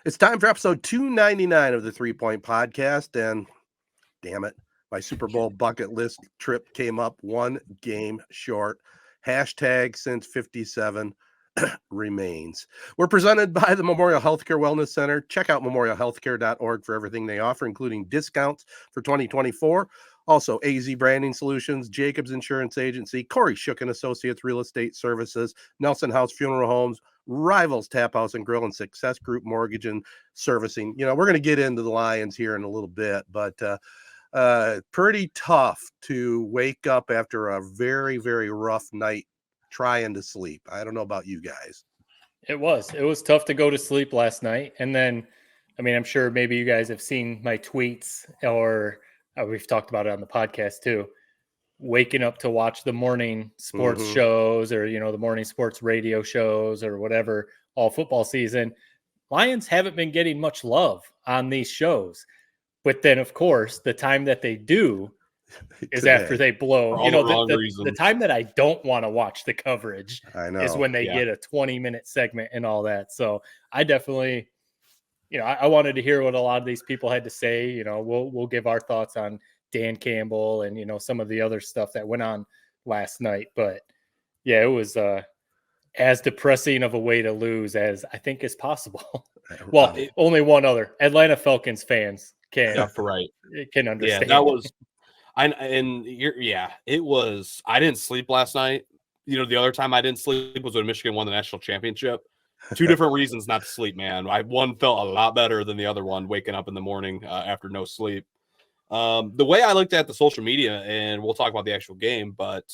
It's time for episode 299 of the 3 Point Podcast. And damn it, my Super Bowl bucket list trip came up one game short. Hashtag since 57 remains. We're presented by the Memorial Healthcare Wellness Center. Check out memorialhealthcare.org for everything they offer, including discounts for 2024. Also, AZee Branding Solutions, Jacobs Insurance Agency, Kori Shook & Associates Real Estate Services, Nelson House Funeral Homes, Rivals Taphouse and Grille, and Success Group Mortgage and Servicing. You know, we're going to get into the Lions here in a little bit, but pretty tough to wake up after a very, very rough night trying to sleep. I don't know about you guys. It was tough to go to sleep last night. And then, I mean, I'm sure maybe you guys have seen my tweets or we've talked about it on the podcast too. Waking up to watch the morning sports shows or, you know, the morning sports radio shows or whatever all football season. Lions haven't been getting much love on these shows. But then, of course, the time that they do is after they blow. You know, the time that I don't want to watch the coverage is when they get a 20-minute segment and all that. So I definitely, you know, I wanted to hear what a lot of these people had to say. You know, we'll give our thoughts on Dan Campbell and, you know, some of the other stuff that went on last night. But yeah, it was as depressing of a way to lose as I think is possible. Well, only one other Atlanta Falcons fans can understand. Yeah, that was, it was. I didn't sleep last night. You know, the other time I didn't sleep was when Michigan won the national championship. Two different reasons not to sleep, man. One felt a lot better than the other one, waking up in the morning after no sleep. The way I looked at the social media, and we'll talk about the actual game, but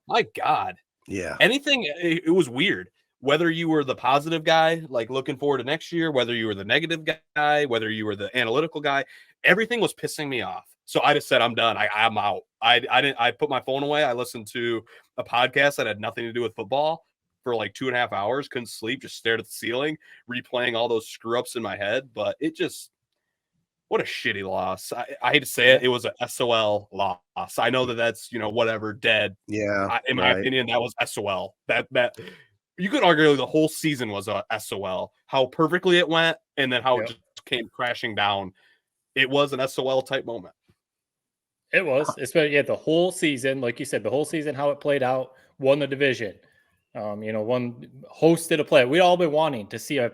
my God. Yeah. Anything, it was weird. Whether you were the positive guy, like looking forward to next year, whether you were the negative guy, whether you were the analytical guy, everything was pissing me off. So I just said, I'm done. I'm out. I put my phone away. I listened to a podcast that had nothing to do with football for like 2.5 hours. Couldn't sleep, just stared at the ceiling, replaying all those screw ups in my head. But it just, what a shitty loss. I hate to say it. It was a SOL loss. I know that's, you know, whatever, dead. Yeah. In my opinion, that was SOL. That you could argue the whole season was a SOL. How perfectly it went, and then how it just came crashing down. It was an SOL type moment. It was, especially the whole season, like you said, the whole season, how it played out, won the division, you know, hosted a play. We'd all been wanting to see a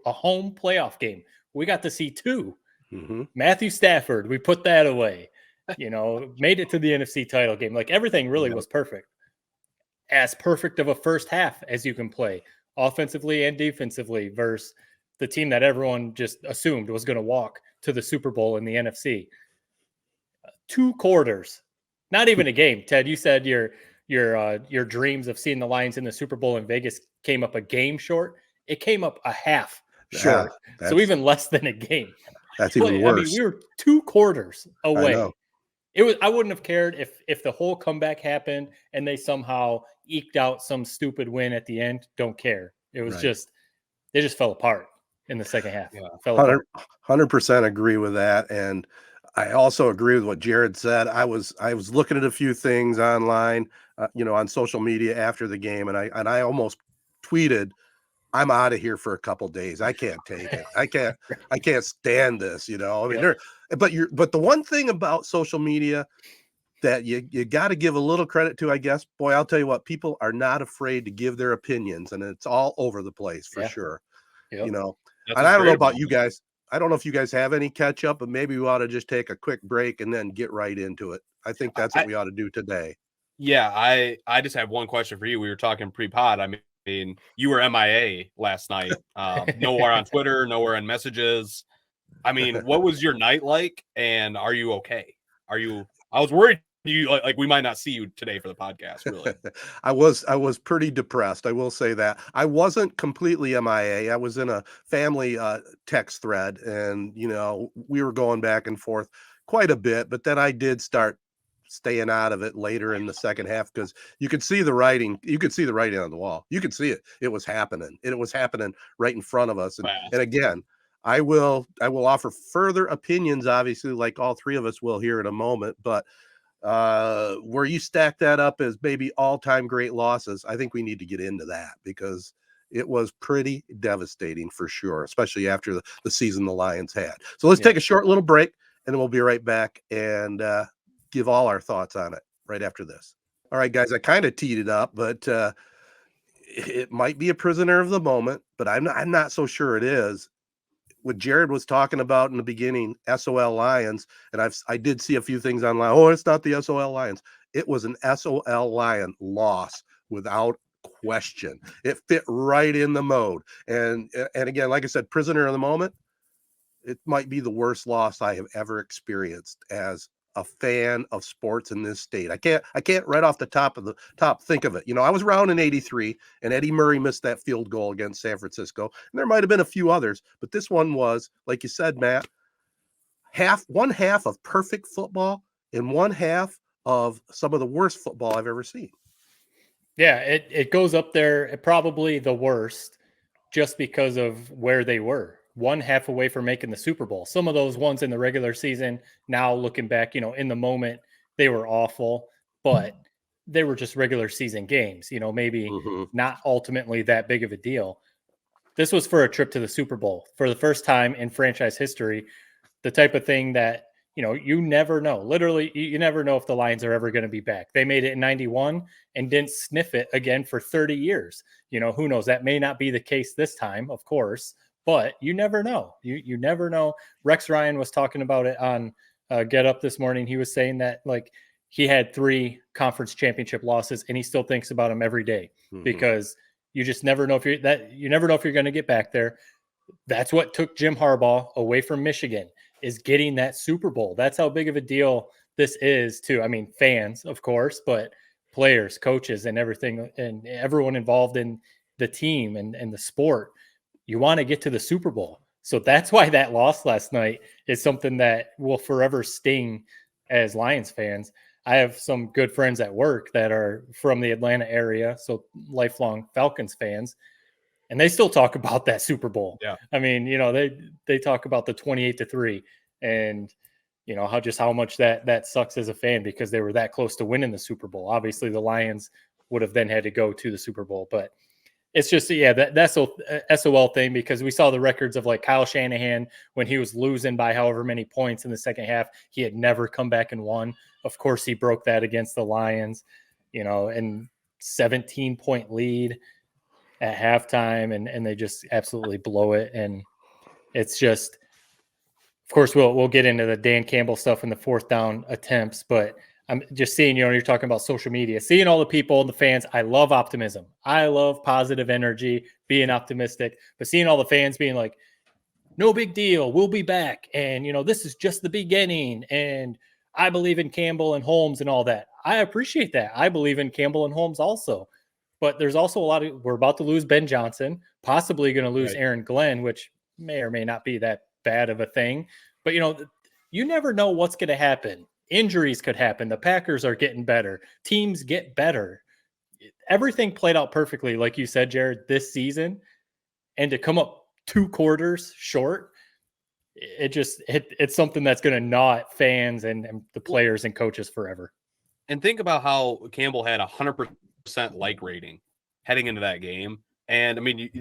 home playoff game. We got to see two. Matthew Stafford, we put that away, you know, made it to the NFC title game. Like everything really was perfect. As perfect of a first half as you can play offensively and defensively versus the team that everyone just assumed was going to walk to the Super Bowl in the NFC. 2 quarters, not even a game. Ted, you said your dreams of seeing the Lions in the Super Bowl in Vegas came up a game short. It came up a half short. So even less than a game. That's even worse. I mean, we were 2 quarters away. I wouldn't have cared if the whole comeback happened and they somehow eked out some stupid win at the end. Don't care. It was they just fell apart in the second half. Yeah. 100% agree with that. And I also agree with what Jared said. I was looking at a few things online, you know, on social media after the game, and I almost tweeted, I'm out of here for a couple days. I can't take it. I can't stand this, you know. I mean, but the one thing about social media that you got to give a little credit to, I guess, boy, I'll tell you what, people are not afraid to give their opinions, and it's all over the place for sure. You know, and I don't know about you guys. I don't know if you guys have any catch up, but maybe we ought to just take a quick break and then get right into it. I think that's what we ought to do today. Yeah, I just have one question for you. We were talking pre-pod. I mean, you were MIA last night. Nowhere on Twitter, nowhere in messages. I mean, what was your night like? And are you okay? I was worried you like we might not see you today for the podcast, really. I was pretty depressed. I will say that. I wasn't completely MIA. I was in a family text thread, and you know, we were going back and forth quite a bit, but then I did start staying out of it later in the second half because you could see the writing. You could see the writing on the wall. You could see it. It was happening. It was happening right in front of us. And again, I will offer further opinions, obviously, like all three of us will here in a moment, but where you stack that up as maybe all-time great losses, I think we need to get into that because it was pretty devastating for sure, especially after the season the Lions had. So let's take a short little break, and then we'll be right back and give all our thoughts on it right after this. All right, guys, I kind of teed it up, but it might be a prisoner of the moment, but I'm not so sure it is. What Jared was talking about in the beginning, SOL Lions, and I did see a few things online. Oh, it's not the SOL Lions. It was an SOL Lion loss without question. It fit right in the mode. And again, like I said, prisoner of the moment, it might be the worst loss I have ever experienced as a fan of sports in this state. I can't right off the top think of it. I was around in 83 and Eddie Murray missed that field goal against San Francisco. And there might've been a few others, but this one was, like you said, Matt, one half of perfect football and one half of some of the worst football I've ever seen. Yeah, it goes up there, probably the worst, just because of where they were. One half away from making the Super Bowl. Some of those ones in the regular season, now looking back, in the moment, they were awful, but they were just regular season games, maybe not ultimately that big of a deal. This was for a trip to the Super Bowl for the first time in franchise history, the type of thing that, you never know. Literally, you never know if the Lions are ever going to be back. They made it in 91 and didn't sniff it again for 30 years. Who knows? That may not be the case this time, of course, but you never know. You never know. Rex Ryan was talking about it on Get Up this morning. He was saying that, like, he had 3 conference championship losses and he still thinks about them every day because you just never know you never know if you're going to get back there. That's what took Jim Harbaugh away from Michigan, is getting that Super Bowl. That's how big of a deal this is to, fans, of course, but players, coaches, and everything, and everyone involved in the team and the sport. You want to get to the Super Bowl. So that's why that loss last night is something that will forever sting as Lions fans. I have some good friends at work that are from the Atlanta area, so lifelong Falcons fans, and they still talk about that Super Bowl. Yeah. They talk about the 28-3 and, how much that sucks as a fan because they were that close to winning the Super Bowl. Obviously the Lions would have then had to go to the Super Bowl, but it's just, that's a SOL thing, because we saw the records of like Kyle Shanahan when he was losing by however many points in the second half, he had never come back and won. Of course, he broke that against the Lions, and 17-point lead at halftime, and they just absolutely blow it. And it's just, of course, we'll get into the Dan Campbell stuff in the 4th down attempts, but I'm just seeing, you're talking about social media, seeing all the people and the fans. I love optimism. I love positive energy, being optimistic, but seeing all the fans being like, no big deal, we'll be back. And, this is just the beginning. And I believe in Campbell and Holmes and all that. I appreciate that. I believe in Campbell and Holmes also. But there's also we're about to lose Ben Johnson, possibly going to lose Aaron Glenn, which may or may not be that bad of a thing. But, you never know what's going to happen. Injuries could happen. The Packers are getting better. Teams get better. Everything played out perfectly, like you said, Jared, this season. And to come up 2 quarters short, it's something that's going to gnaw at fans and the players and coaches forever. And think about how Campbell had 100% like rating heading into that game. And it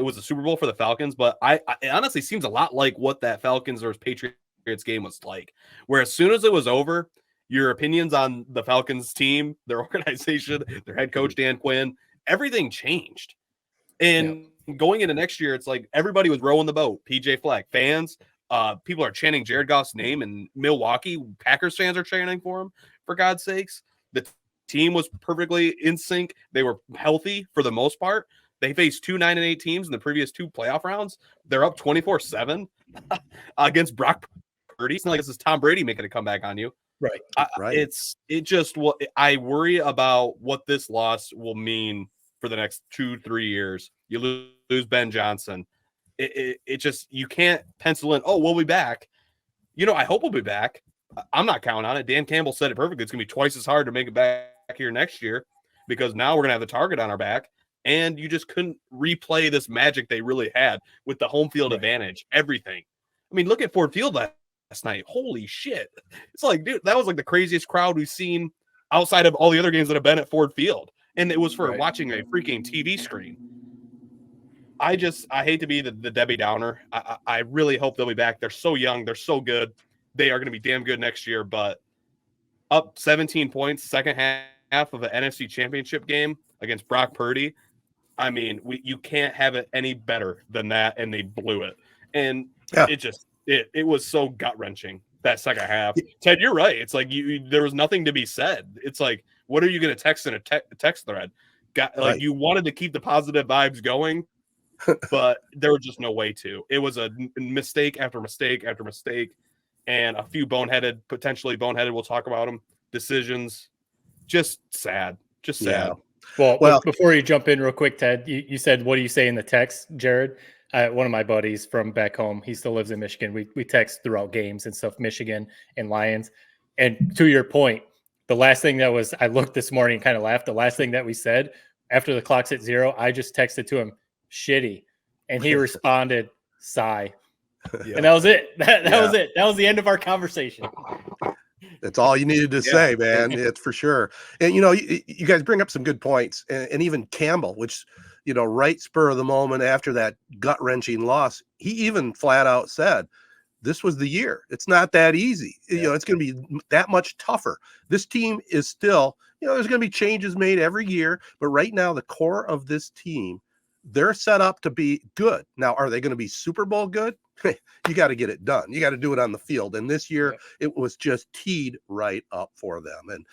was a Super Bowl for the Falcons, but it honestly seems a lot like what that Falcons versus Patriots game was like, where as soon as it was over, your opinions on the Falcons team, their organization, their head coach, Dan Quinn, everything changed. And going into next year, it's like everybody was rowing the boat. PJ Fleck, fans, people are chanting Jared Goff's name in Milwaukee. Packers fans are chanting for him, for God's sakes. The team was perfectly in sync. They were healthy for the most part. They faced 2 9-8 teams in the previous 2 playoff rounds. They're up 24-7 against Brock Purdy. It's not like this is Tom Brady making a comeback on you. Right. I worry about what this loss will mean for the next 2-3 years. You lose Ben Johnson. It just, you can't pencil in, oh, we'll be back. I hope we'll be back. I'm not counting on it. Dan Campbell said it perfectly. It's going to be twice as hard to make it back here next year, because now we're going to have the target on our back. And you just couldn't replay this magic they really had with the home field advantage, everything. Look at Ford Field last night. Holy shit. It's like, dude, that was like the craziest crowd we've seen outside of all the other games that have been at Ford Field. And it was for Right. watching a freaking TV screen. I hate to be the Debbie Downer. I really hope they'll be back. They're so young. They're so good. They are going to be damn good next year. But up 17 points, second half of an NFC Championship game against Brock Purdy. I mean, you can't have it any better than that, and they blew it. And Yeah. it was so gut wrenching that second half. Ted, you're right. It's like there was nothing to be said. It's like, what are you going to text in a text thread? Right. You wanted to keep the positive vibes going, but there was just no way to. It was a mistake after mistake after mistake, and a few potentially boneheaded. We'll talk about them. Decisions, just sad. Just sad. Yeah. Well, before you jump in real quick, Ted, you said, what do you say in the text, Jared? One of my buddies from back home, he still lives in Michigan. We text throughout games and stuff, Michigan and Lions. And to your point, the last thing I looked this morning and kind of laughed. The last thing that we said after the clock's at 0, I just texted to him, shitty. And he responded, sigh. Yeah. And that was it. That was it. That was the end of our conversation. That's all you needed to say, man. It's for sure. And, you guys bring up some good points. And even Campbell, which, right spur of the moment after that gut-wrenching loss, he even flat out said, this was the year. It's not that easy. It's going to be that much tougher. This team is still, there's going to be changes made every year. But right now, the core of this team, they're set up to be good. Now, are they going to be Super Bowl good? You got to get it done. You got to do it on the field. And this year, it was just teed right up for them. And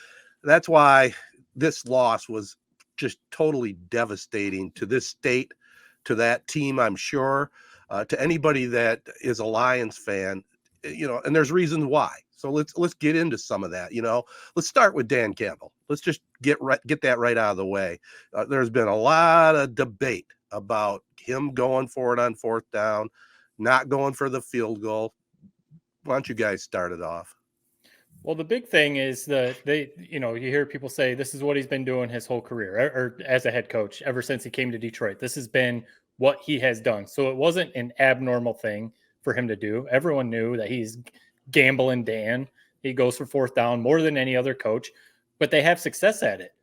that's why this loss was just totally devastating to this state, to that team, I'm sure, to anybody that is a Lions fan, and there's reasons why. So let's get into some of that. Let's start with Dan Campbell. Let's just get that right out of the way. There's been a lot of debate about him going for it on fourth down, not going for the field goal. Why don't you guys start it off? Well, the big thing is that you hear people say this is what he's been doing his whole career, or as a head coach ever since he came to Detroit. This has been what he has done. So it wasn't an abnormal thing for him to do. Everyone knew that he's gambling Dan. He goes for fourth down more than any other coach, but they have success at it.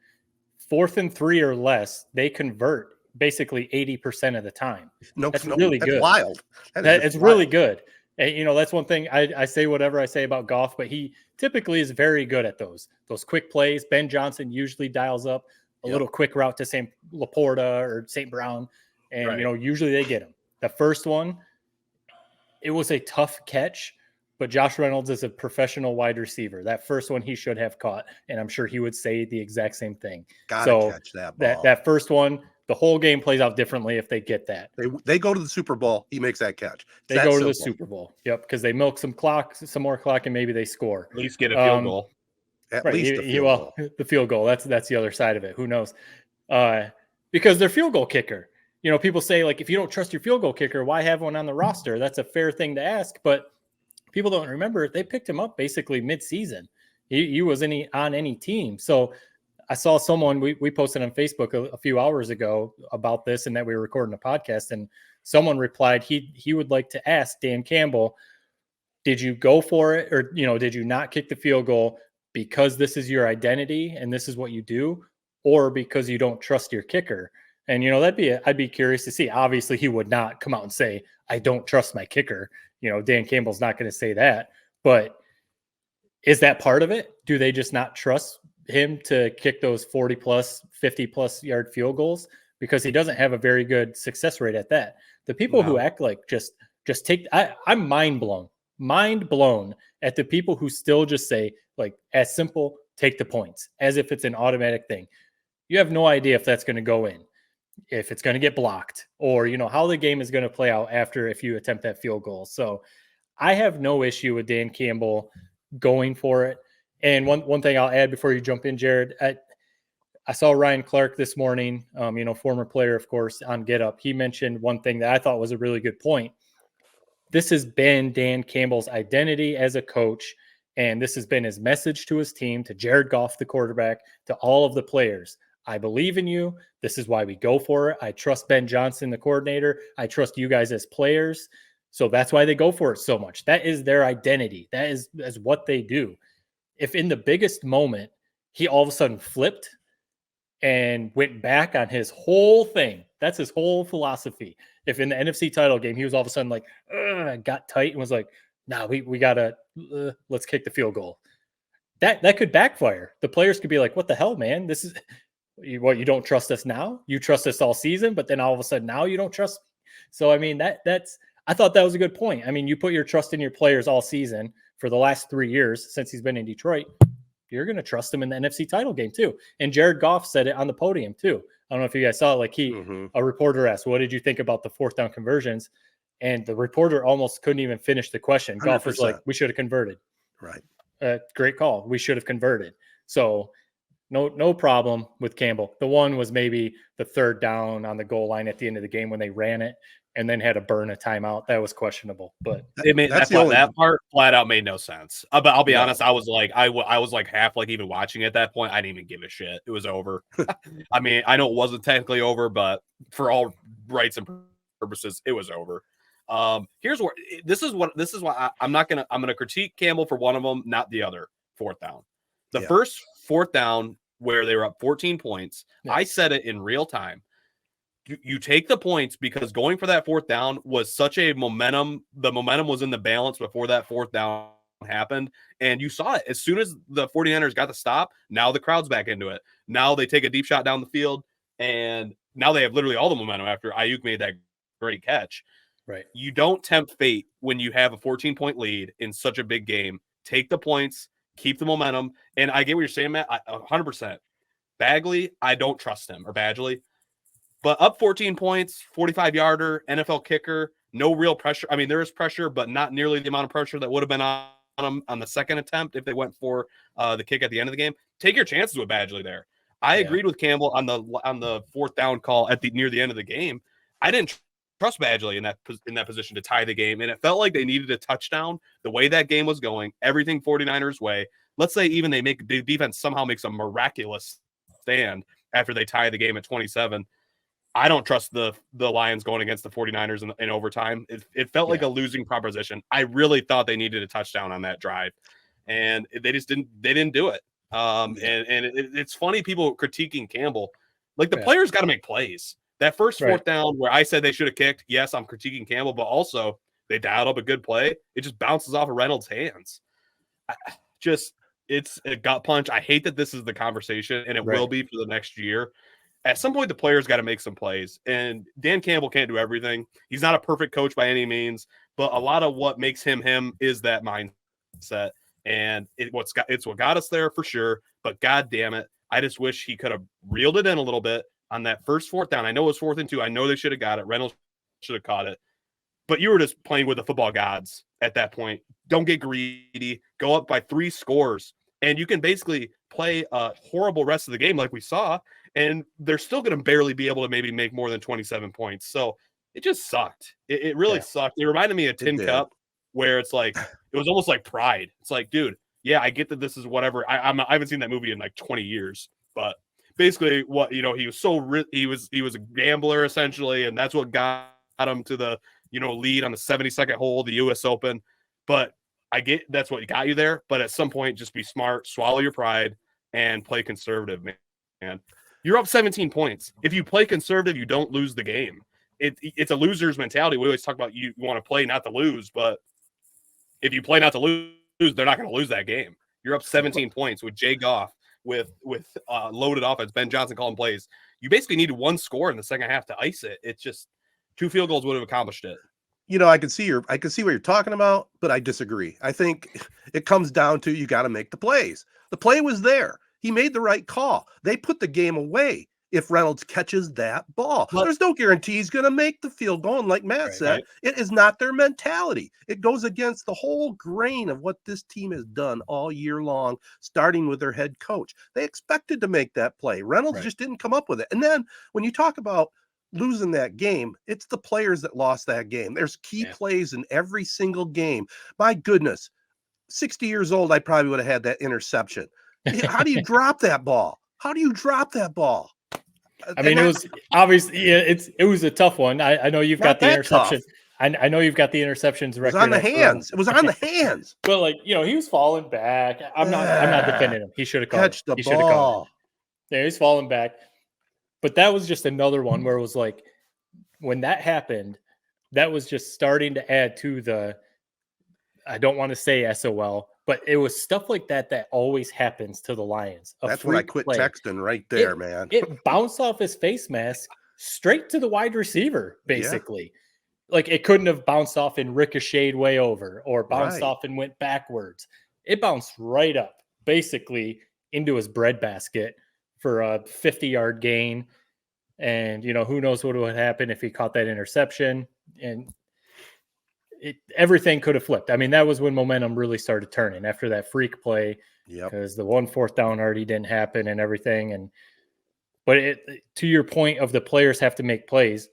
4th and 3 or less, they convert basically 80% of the time. That's really good. That's wild. It's really good. And, that's one thing I say whatever I say about Goff, but he typically is very good at those quick plays. Ben Johnson usually dials up a little quick route to St. Laporta or St. Brown, and usually they get him. The first one, it was a tough catch, but Josh Reynolds is a professional wide receiver. That first one he should have caught, and I'm sure he would say the exact same thing. Gotta catch that ball. That first one, the whole game plays out differently if they get that. They go to the Super Bowl. He makes that catch. They go to the Super Bowl. Yep, because they milk some more clock, and maybe they score. At least get a field goal. At least a field goal. The field goal. That's the other side of it. Who knows? Because they're field goal kicker. People say, like, if you don't trust your field goal kicker, why have one on the roster? That's a fair thing to ask, but people don't remember they picked him up basically mid-season. He was on any team. So I saw someone, we posted on Facebook a few hours ago about this and that we were recording a podcast, and someone replied he would like to ask Dan Campbell, did you go for it, or did you not kick the field goal because this is your identity and this is what you do, or because you don't trust your kicker? And I'd be curious to see. Obviously, he would not come out and say, I don't trust my kicker. Dan Campbell's not going to say that. But is that part of it? Do they just not trust him to kick those 40 plus, 50 plus yard field goals? Because he doesn't have a very good success rate at that. The people who act like just take, I'm mind blown at the people who still just say, like, as simple, take the points, as if it's an automatic thing. You have no idea if that's going to go in, if it's going to get blocked, or how the game is going to play out after if you attempt that field goal. So I have no issue with Dan Campbell going for it. And one thing I'll add before you jump in, Jared, I saw Ryan Clark this morning, former player, of course, on Get Up. He mentioned one thing that I thought was a really good point. This has been Dan Campbell's identity as a coach, and this has been his message to his team, to Jared Goff, the quarterback, to all of the players. I believe in you. This is why we go for it. I trust Ben Johnson, the coordinator. I trust you guys as players. So that's why they go for it so much. That is their identity. That is what they do. If in the biggest moment he all of a sudden flipped, and went back on his whole thing. That's his whole philosophy. If in the NFC title game, he was all of a sudden like, got tight and was like, nah, we gotta, let's kick the field goal. That could backfire. The players could be like, what the hell, man? This is what, you don't trust us now? You trust us all season, but then all of a sudden now you don't trust. So, I mean, that's, I thought that was a good point. I mean, you put your trust in your players all season for the last 3 years since he's been in Detroit. You're going to trust him in the NFC title game too. And Jared Goff said it on the podium too. I don't know if you guys saw it. Like a reporter asked, what did you think about the 4th down conversions? And the reporter almost couldn't even finish the question. 100%. Goff was like, we should have converted. Right. Great call. We should have converted. So no problem with Campbell. The one was maybe the 3rd down on the goal line at the end of the game when they ran it and then had to burn a timeout. That was questionable, but it made that part flat out made no sense. But I'll be honest, I was like, I was like half like even watching at that point. I didn't even give a shit. It was over. I mean, I know it wasn't technically over, but for all rights and purposes, it was over. Here's where this is why I'm gonna critique Campbell for one of them, not the other. 4th down, the first 4th down where they were up 14 points. Yeah. I said it in real time. You take the points because going for that 4th down was such a momentum. The momentum was in the balance before that 4th down happened. And you saw it as soon as the 49ers got the stop. Now the crowd's back into it. Now they take a deep shot down the field. And now they have literally all the momentum after Ayuk made that great catch. Right. You don't tempt fate when you have a 14-point lead in such a big game. Take the points, keep the momentum. And I get what you're saying, Matt. 100%. Bagley, I don't trust him, or Badgley. But up 14 points, 45-yarder, NFL kicker, no real pressure. I mean, there is pressure, but not nearly the amount of pressure that would have been on them on the second attempt if they went for the kick at the end of the game. Take your chances with Badgley there. I agreed with Campbell on the 4th down call near the end of the game. I didn't trust Badgley in that position to tie the game, and it felt like they needed a touchdown. The way that game was going, everything 49ers way. Let's say even the defense somehow makes a miraculous stand after they tie the game at 27. I don't trust the Lions going against the 49ers in overtime. It felt like a losing proposition. I really thought they needed a touchdown on that drive, and they just didn't. They didn't do it. It's funny people critiquing Campbell. Like the players got to make plays. That first 4th down where I said they should have kicked. Yes, I'm critiquing Campbell, but also they dialed up a good play. It just bounces off of Reynolds' hands. It's a gut punch. I hate that this is the conversation, and it will be for the next year. At some point, the players got to make some plays, and Dan Campbell can't do everything. He's not a perfect coach by any means, but a lot of what makes him is that mindset, and it's what got us there for sure. But God damn it, I just wish he could have reeled it in a little bit on that first 4th down. I know it was 4th and 2. I know they should have got it. Reynolds should have caught it, but you were just playing with the football gods at that point. Don't get greedy. Go up by 3 scores, and you can basically play a horrible rest of the game like we saw. And they're still going to barely be able to maybe make more than 27 points. So it just sucked. It really sucked. It reminded me of Tin Cup, where it's like, it was almost like Pride. It's like, dude, yeah, I get that this is whatever. I haven't seen that movie in like 20 years, but basically what, he was he was a gambler essentially. And that's what got him to the, lead on the 72nd hole, the US Open. But I get that's what got you there. But at some point, just be smart, swallow your pride, and play conservative, man. You're up 17 points. If you play conservative, you don't lose the game. It's a loser's mentality. We always talk about you want to play not to lose, but if you play not to lose, they're not going to lose that game. You're up 17 points with Jay Goff, with loaded offense. Ben Johnson calling plays. You basically needed 1 score in the second half to ice it. It's just 2 field goals would have accomplished it. I can see what you're talking about, but I disagree. I think it comes down to you got to make the plays. The play was there. He made the right call. They put the game away if Reynolds catches that ball. There's no guarantee he's going to make the field goal. And like Matt said, it is not their mentality. It goes against the whole grain of what this team has done all year long, starting with their head coach. They expected to make that play. Reynolds just didn't come up with it. And then when you talk about losing that game, it's the players that lost that game. There's key plays in every single game. My goodness, 60 years old, I probably would have had that interception. How do you drop that ball? I mean, it was obviously it was a tough one. I know you've got the interception. I know you've got the interceptions record. It was on the hands. It was on the hands. But he was falling back. I'm not defending him. He should have caught the ball. Yeah, he's falling back. But that was just another one where it was like, when that happened, that was just starting to add to the, I don't want to say SOL, but it was stuff like that that always happens to the Lions. That's when I quit texting right there, man. It bounced off his face mask straight to the wide receiver, basically. Like, it couldn't have bounced off and ricocheted way over or bounced off and went backwards. It bounced right up, basically into his breadbasket for a 50-yard gain. And, who knows what would happen if he caught that interception. And everything could have flipped. I mean, that was when momentum really started turning after that freak play. Because the 1 4th down already didn't happen and everything. But to your point of the players have to make plays,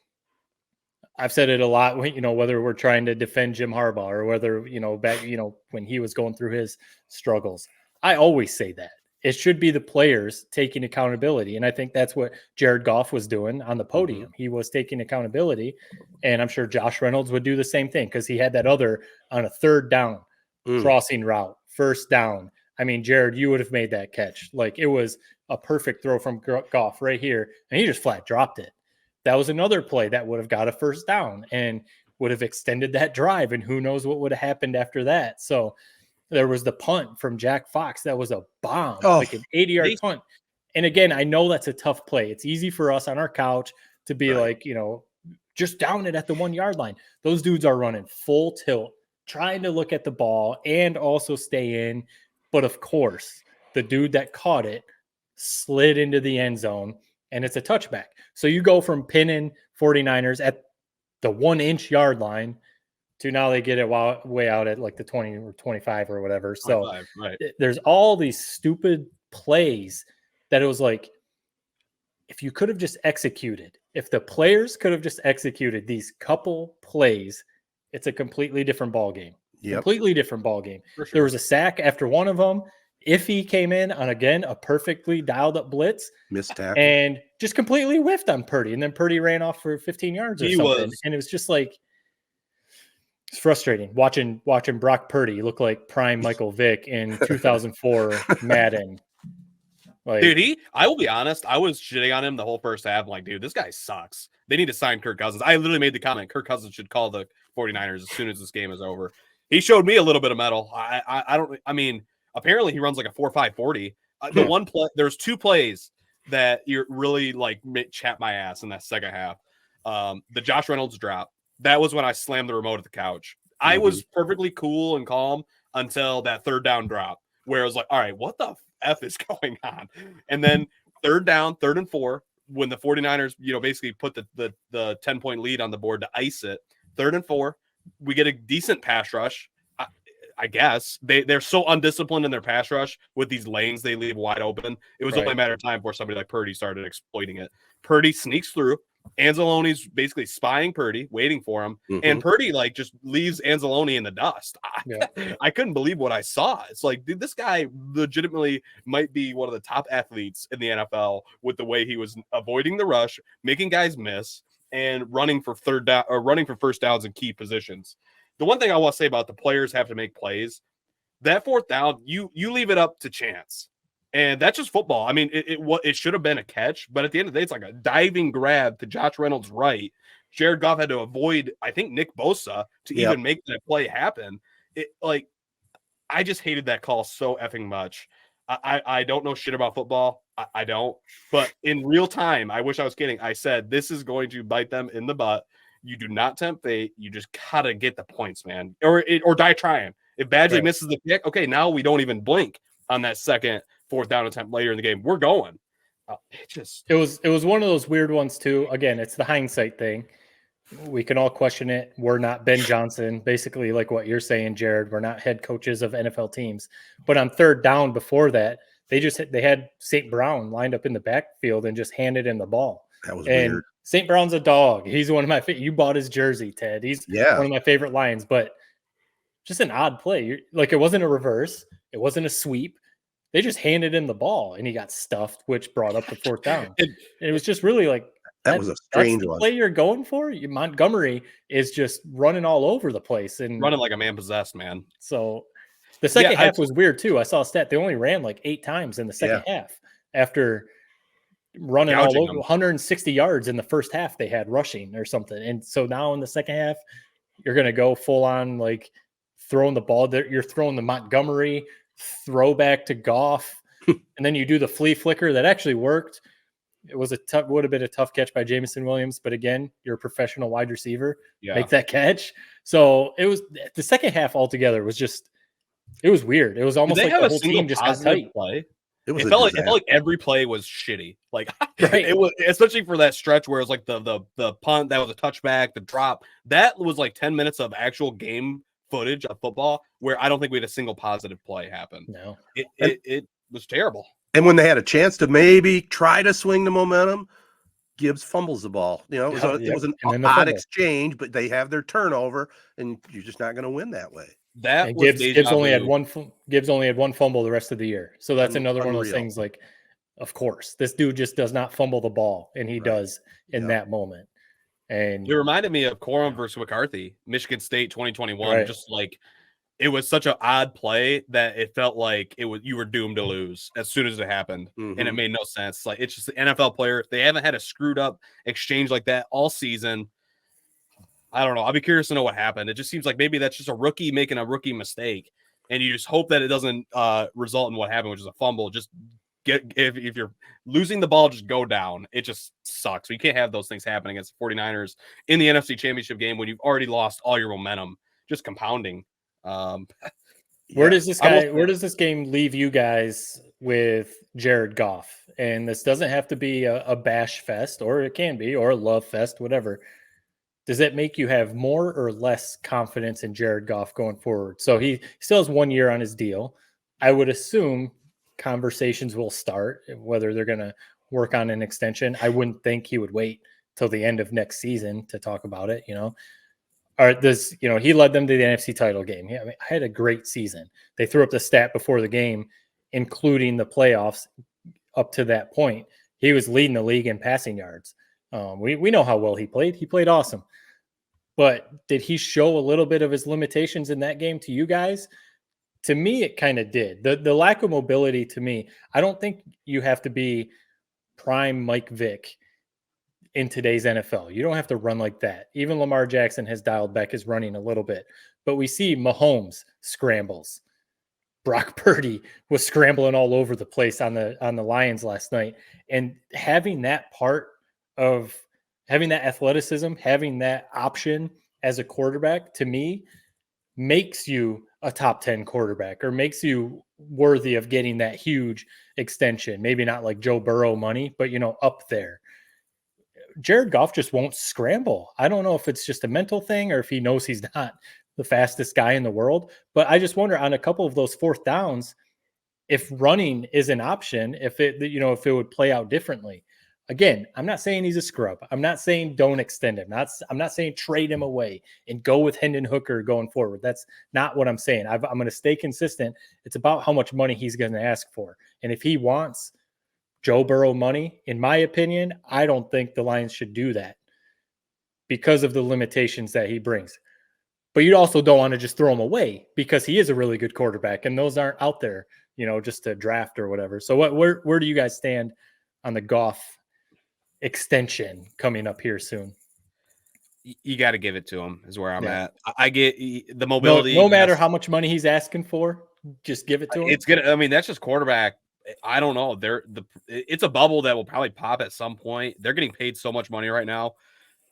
I've said it a lot, whether we're trying to defend Jim Harbaugh or whether, back, when he was going through his struggles. I always say that. It should be the players taking accountability. And I think that's what Jared Goff was doing on the podium. Mm-hmm. He was taking accountability. And I'm sure Josh Reynolds would do the same thing because he had that other on a 3rd down crossing route, 1st down. I mean, Jared, you would have made that catch. Like, it was a perfect throw from Goff right here. And he just flat dropped it. That was another play that would have got a 1st down and would have extended that drive. And who knows what would have happened after that. So there was the punt from Jack Fox. That was a bomb, like an 80-yard punt. And again, I know that's a tough play. It's easy for us on our couch to be like, just down it at the 1-yard line. Those dudes are running full tilt, trying to look at the ball and also stay in. But of course, the dude that caught it slid into the end zone, and it's a touchback. So you go from pinning 49ers at the 1-inch yard line to now they get it way out at like the 20 or 25 or whatever. So there's all these stupid plays that it was like, if you could have just executed, if the players could have just executed these couple plays, it's a completely different ball game. Completely different ball game. Sure. There was a sack after one of them. If he came in on, again, a perfectly dialed up blitz, missed tackle, and just completely whiffed on Purdy. And then Purdy ran off for 15 yards or something. And it was just like, it's frustrating watching Brock Purdy look like prime Michael Vick in 2004 Madden. Like, dude, I will be honest, I was shitting on him the whole first half. I'm like, dude, this guy sucks. They need to sign Kirk Cousins. I literally made the comment, Kirk Cousins should call the 49ers as soon as this game is over. He showed me a little bit of mettle. I mean, apparently he runs like a 4.5 40. The one play, there's 2 plays that you're really like chat my ass in that second half. The Josh Reynolds drop. That was when I slammed the remote at the couch. I was perfectly cool and calm until that 3rd down drop, where I was like, all right, what the F is going on? And then 3rd down, 3rd and 4, when the 49ers, basically put the 10-point lead on the board to ice it. 3rd and 4, we get a decent pass rush. I guess they're so undisciplined in their pass rush with these lanes they leave wide open. It was only a matter of time before somebody like Purdy started exploiting it. Purdy sneaks through. Anzalone's basically spying Purdy, waiting for him. And Purdy just leaves Anzalone in the dust. I couldn't believe what I saw. It's like, dude, this guy legitimately might be one of the top athletes in the NFL with the way he was avoiding the rush, making guys miss, and running for 3rd down or running for 1st downs in key positions. The one thing I want to say about the players have to make plays, that 4th down, you leave it up to chance. And that's just football. I mean, it should have been a catch, but at the end of the day, it's like a diving grab to Josh Reynolds' right. Jared Goff had to avoid, I think, Nick Bosa to even make that play happen. I just hated that call so effing much. I don't know shit about football. I don't. But in real time, I wish I was kidding. I said, this is going to bite them in the butt. You do not tempt fate. You just gotta get the points, man, or die trying. If Badgley misses the kick, okay, now we don't even blink on that second 4th down attempt later in the game. We're going. It was one of those weird ones too. Again, it's the hindsight thing. We can all question it. We're not Ben Johnson, basically, like what you're saying, Jared. We're not head coaches of NFL teams. But on 3rd down before that, they had St. Brown lined up in the backfield and just handed him the ball. That was weird. St. Brown's a dog. He's one of my favorite. You bought his jersey, Ted. He's one of my favorite Lions, but just an odd play. Like, it wasn't a reverse. It wasn't a sweep. They just handed him the ball and he got stuffed, which brought up the 4th down. It was just really like, that was a strange one. Play you're going for? Montgomery is just running all over the place and running like a man possessed, man. So the second half was weird too. I saw a stat. They only ran like 8 times in the second half after running all Gouging over them. 160 yards in the first half they had rushing or something. And so now in the second half, you're going to go full on like throwing the ball there. You're throwing the Montgomery throwback to Goff. And then you do the flea flicker that actually worked. It was would have been a tough catch by Jameson Williams, but again, you're a professional wide receiver. Yeah. Make that catch. So it was the second half altogether was just, it was weird. It was almost like the whole team just got tight. Play. It felt like every play was shitty. Like Right. it was, especially for that stretch where it was like the punt that was a touchback, the drop. That was like 10 minutes of actual game footage of football where I don't think we had a single positive play happen. No, it was terrible. And when they had a chance to maybe try to swing the momentum, Gibbs fumbles the ball. You know, it was an odd exchange, but they have their turnover, and you're just not going to win that way. That and was Gibbs only had one. Gibbs only had one fumble the rest of the year, so that's another one of those things. Like, of course, this dude just does not fumble the ball, and he does in that moment. And it reminded me of Corum versus McCarthy, Michigan State 2021. Right. Just like it was such an odd play that it felt like you were doomed to lose as soon as it happened, and it made no sense. Like it's just an NFL player. They haven't had a screwed up exchange like that all season. I don't know. I'll be curious to know what happened. It just seems like maybe that's just a rookie making a rookie mistake, and you just hope that it doesn't result in what happened, which is a fumble. Just if you're losing the ball, just go down. It just sucks. You can't have those things happen against the 49ers in the NFC Championship game when you've already lost all your momentum, just compounding. Where does this game leave you guys with Jared Goff? And this doesn't have to be a bash fest, or it can be, or a love fest, whatever. Does that make you have more or less confidence in Jared Goff going forward? So he still has 1 year on his deal. I would assume conversations will start, whether they're going to work on an extension. I wouldn't think he would wait till the end of next season to talk about it, Or he led them to the NFC title game. I had a great season. They threw up the stat before the game, including the playoffs up to that point. He was leading the league in passing yards. We know how well he played. He played awesome. But did he show a little bit of his limitations in that game to you guys? To me, it kind of did. The lack of mobility, to me, I don't think you have to be prime Mike Vick in today's NFL. You don't have to run like that. Even Lamar Jackson has dialed back his running a little bit. But we see Mahomes scrambles. Brock Purdy was scrambling all over the place on the Lions last night. And having that part of having that athleticism, having that option as a quarterback, to me, makes you a top 10 quarterback or makes you worthy of getting that huge extension. Maybe not like Joe Burrow money, but, up there. Jared Goff just won't scramble. I don't know if it's just a mental thing or if he knows he's not the fastest guy in the world, but I just wonder on a couple of those fourth downs, if running is an option, if it would play out differently. Again, I'm not saying he's a scrub. I'm not saying don't extend him. I'm not saying trade him away and go with Hendon Hooker going forward. That's not what I'm saying. I'm going to stay consistent. It's about how much money he's going to ask for. And if he wants Joe Burrow money, in my opinion, I don't think the Lions should do that because of the limitations that he brings. But you also don't want to just throw him away because he is a really good quarterback and those aren't out there, just to draft or whatever. So where do you guys stand on the Goff extension coming up here soon? You got to give it to him is where I'm at. I get the mobility. No matter how much money he's asking for, just give it to him. It's good. I mean, that's just quarterback. I don't know. It's a bubble that will probably pop at some point. They're getting paid so much money right now.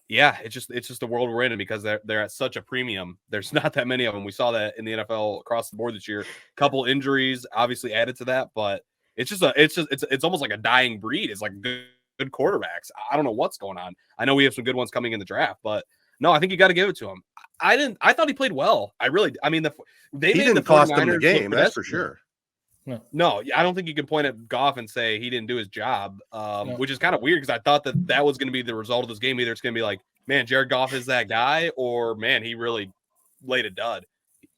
Yeah, it's just the world we're in because they're at such a premium. There's not that many of them. We saw that in the NFL across the board this year. Couple injuries obviously added to that, but it's almost like a dying breed. It's like good quarterbacks. I don't know what's going on. I know we have some good ones coming in the draft, but no, I think you got to give it to him. I thought he played well. They didn't cost them the game. That's for sure. No, I don't think you can point at Goff and say he didn't do his job, which is kind of weird because I thought that was going to be the result of this game. Either it's going to be like, man, Jared Goff is that guy, or man, he really laid a dud.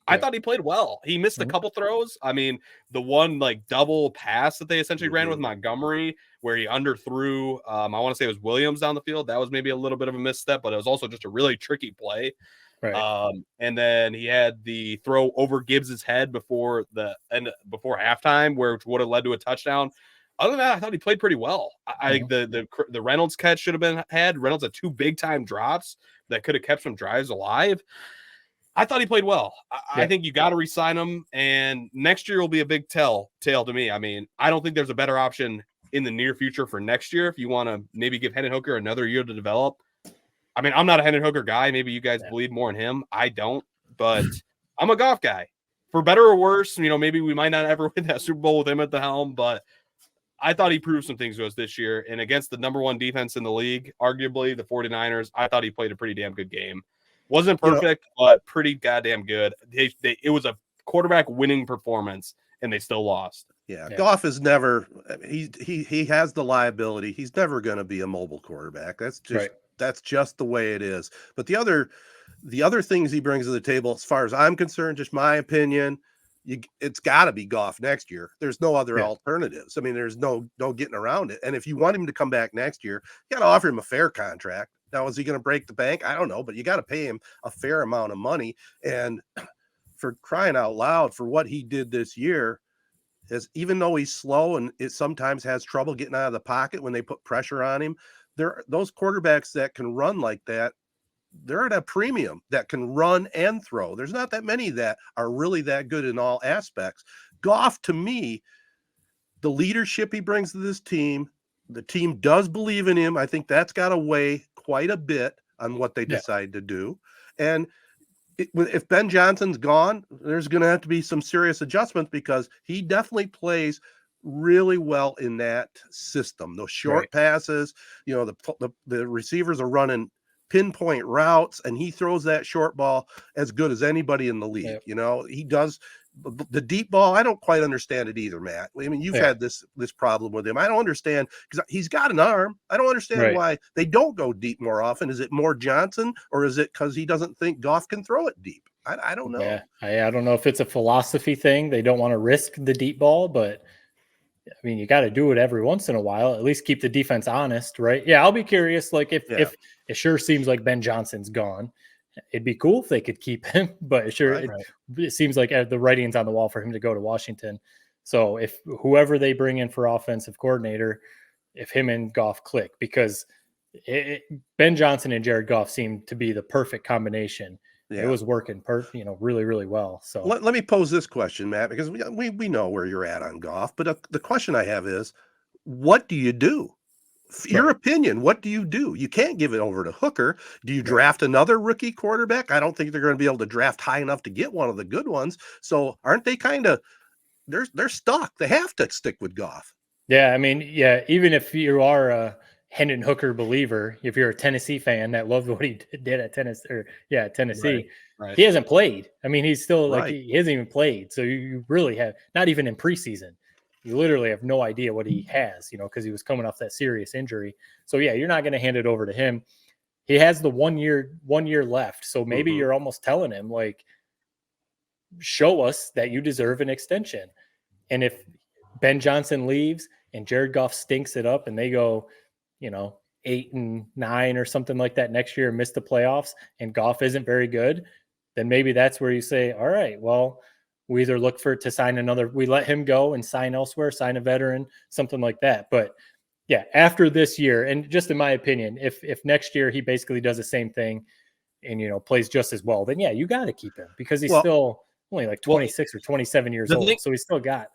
I thought he played well. He missed a couple throws. I mean, the one like double pass that they essentially ran with Montgomery where he underthrew, I want to say it was Williams down the field. That was maybe a little bit of a misstep, but it was also just a really tricky play. Right. And then he had the throw over Gibbs's head before halftime, which would have led to a touchdown. other than that, I thought he played pretty well. I think the Reynolds catch should have been had. Reynolds had 2 big time drops that could have kept some drives alive. I thought he played well. I think you got to re-sign him, and next year will be a big tell to me. I mean, I don't think there's a better option in the near future for next year if you want to maybe give Hendon Hooker another year to develop. I mean, I'm not a Hendon Hooker guy. Maybe you guys believe more in him. I don't, but I'm a Goff guy. For better or worse, maybe we might not ever win that Super Bowl with him at the helm, but I thought he proved some things to us this year. And against the number 1 defense in the league, arguably the 49ers, I thought he played a pretty damn good game. Wasn't perfect, but pretty goddamn good. It was a quarterback winning performance, and they still lost. Yeah. Goff is never he has the liability. He's never going to be a mobile quarterback. That's just the way it is. But the other things he brings to the table, as far as I'm concerned, just my opinion, it's got to be Goff next year. There's no other alternatives. I mean, there's no getting around it. And if you want him to come back next year, you got to offer him a fair contract. Now, is he going to break the bank? I don't know, but you got to pay him a fair amount of money. And for crying out loud, for what he did this year, even though he's slow and it sometimes has trouble getting out of the pocket when they put pressure on him, those quarterbacks that can run like that, they're at a premium that can run and throw. There's not that many that are really that good in all aspects. Goff, to me, the leadership he brings to this team, the team does believe in him. I think that's got to weigh quite a bit on what they decide to do. And if Ben Johnson's gone, there's going to have to be some serious adjustments because he definitely plays really well in that system. Those short passes, the receivers are running pinpoint routes, and he throws that short ball as good as anybody in the league. He does. The deep ball, I don't quite understand it either, Matt. I mean, you've had this problem with him. I don't understand because he's got an arm. I don't understand why they don't go deep more often. Is it more Johnson, or is it because he doesn't think Goff can throw it deep? I don't know. Yeah, I don't know if it's a philosophy thing. They don't want to risk the deep ball, but I mean, you got to do it every once in a while. At least keep the defense honest, right? Yeah, I'll be curious. Like if it sure seems like Ben Johnson's gone. It'd be cool if they could keep him, but it seems like the writing's on the wall for him to go to Washington. So if whoever they bring in for offensive coordinator, if him and Goff click, because Ben Johnson and Jared Goff seemed to be the perfect combination. Yeah. It was working really, really well. So let me pose this question, Matt, because we know where you're at on Goff, but the question I have is, what do you do? Your opinion, what do you do? You can't give it over to Hooker. Do you draft another rookie quarterback? I don't think they're going to be able to draft high enough to get one of the good ones. So aren't they they're stuck? They have to stick with Goff. Yeah, I mean, even if you are a Hendon Hooker believer, if you're a Tennessee fan that loved what he did at Tennessee, he hasn't played. I mean, he's still he hasn't even played. So you really have, not even in preseason. You literally have no idea what he has, because he was coming off that serious injury. So you're not going to hand it over to him. He has the 1 year left. So maybe you're almost telling him, like, show us that you deserve an extension. And if Ben Johnson leaves and Jared Goff stinks it up and they go, 8-9 or something like that next year and miss the playoffs and Goff isn't very good, then maybe that's where you say, all right, well, we either look to sign another, we let him go and sign elsewhere, sign a veteran, something like that. But after this year, and just in my opinion, if next year he basically does the same thing and, plays just as well, then you got to keep him because he's still only like 26 or 27 years old. So he's still got,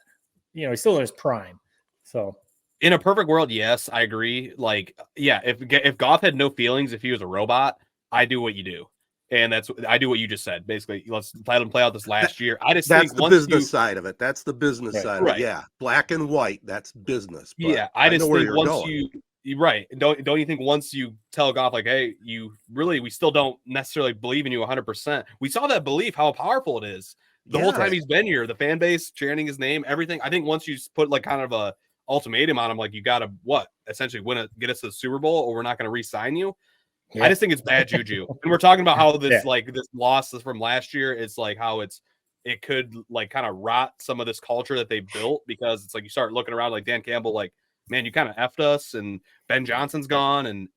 he's still in his prime. So in a perfect world, yes, I agree. Like, if Goff had no feelings, if he was a robot, I do what you do. And I do what you just said. Basically, let's let him play out this last year. That's the business side of it. That's the business side of it. Yeah, black and white. That's business. But I just think once you're right. Don't you think once you tell Goff, like, hey, we still don't necessarily believe in you 100%. We saw that belief, how powerful it is. The whole time he's been here, the fan base chanting his name, everything. I think once you put like kind of a ultimatum on him, like, you got to essentially get us to the Super Bowl, or we're not going to re-sign you. I just think it's bad juju. And we're talking about how this this loss from last year, it's like how it could like kind of rot some of this culture that they built, because it's like you start looking around like Dan Campbell, like, man, you kind of effed us, and Ben Johnson's gone, and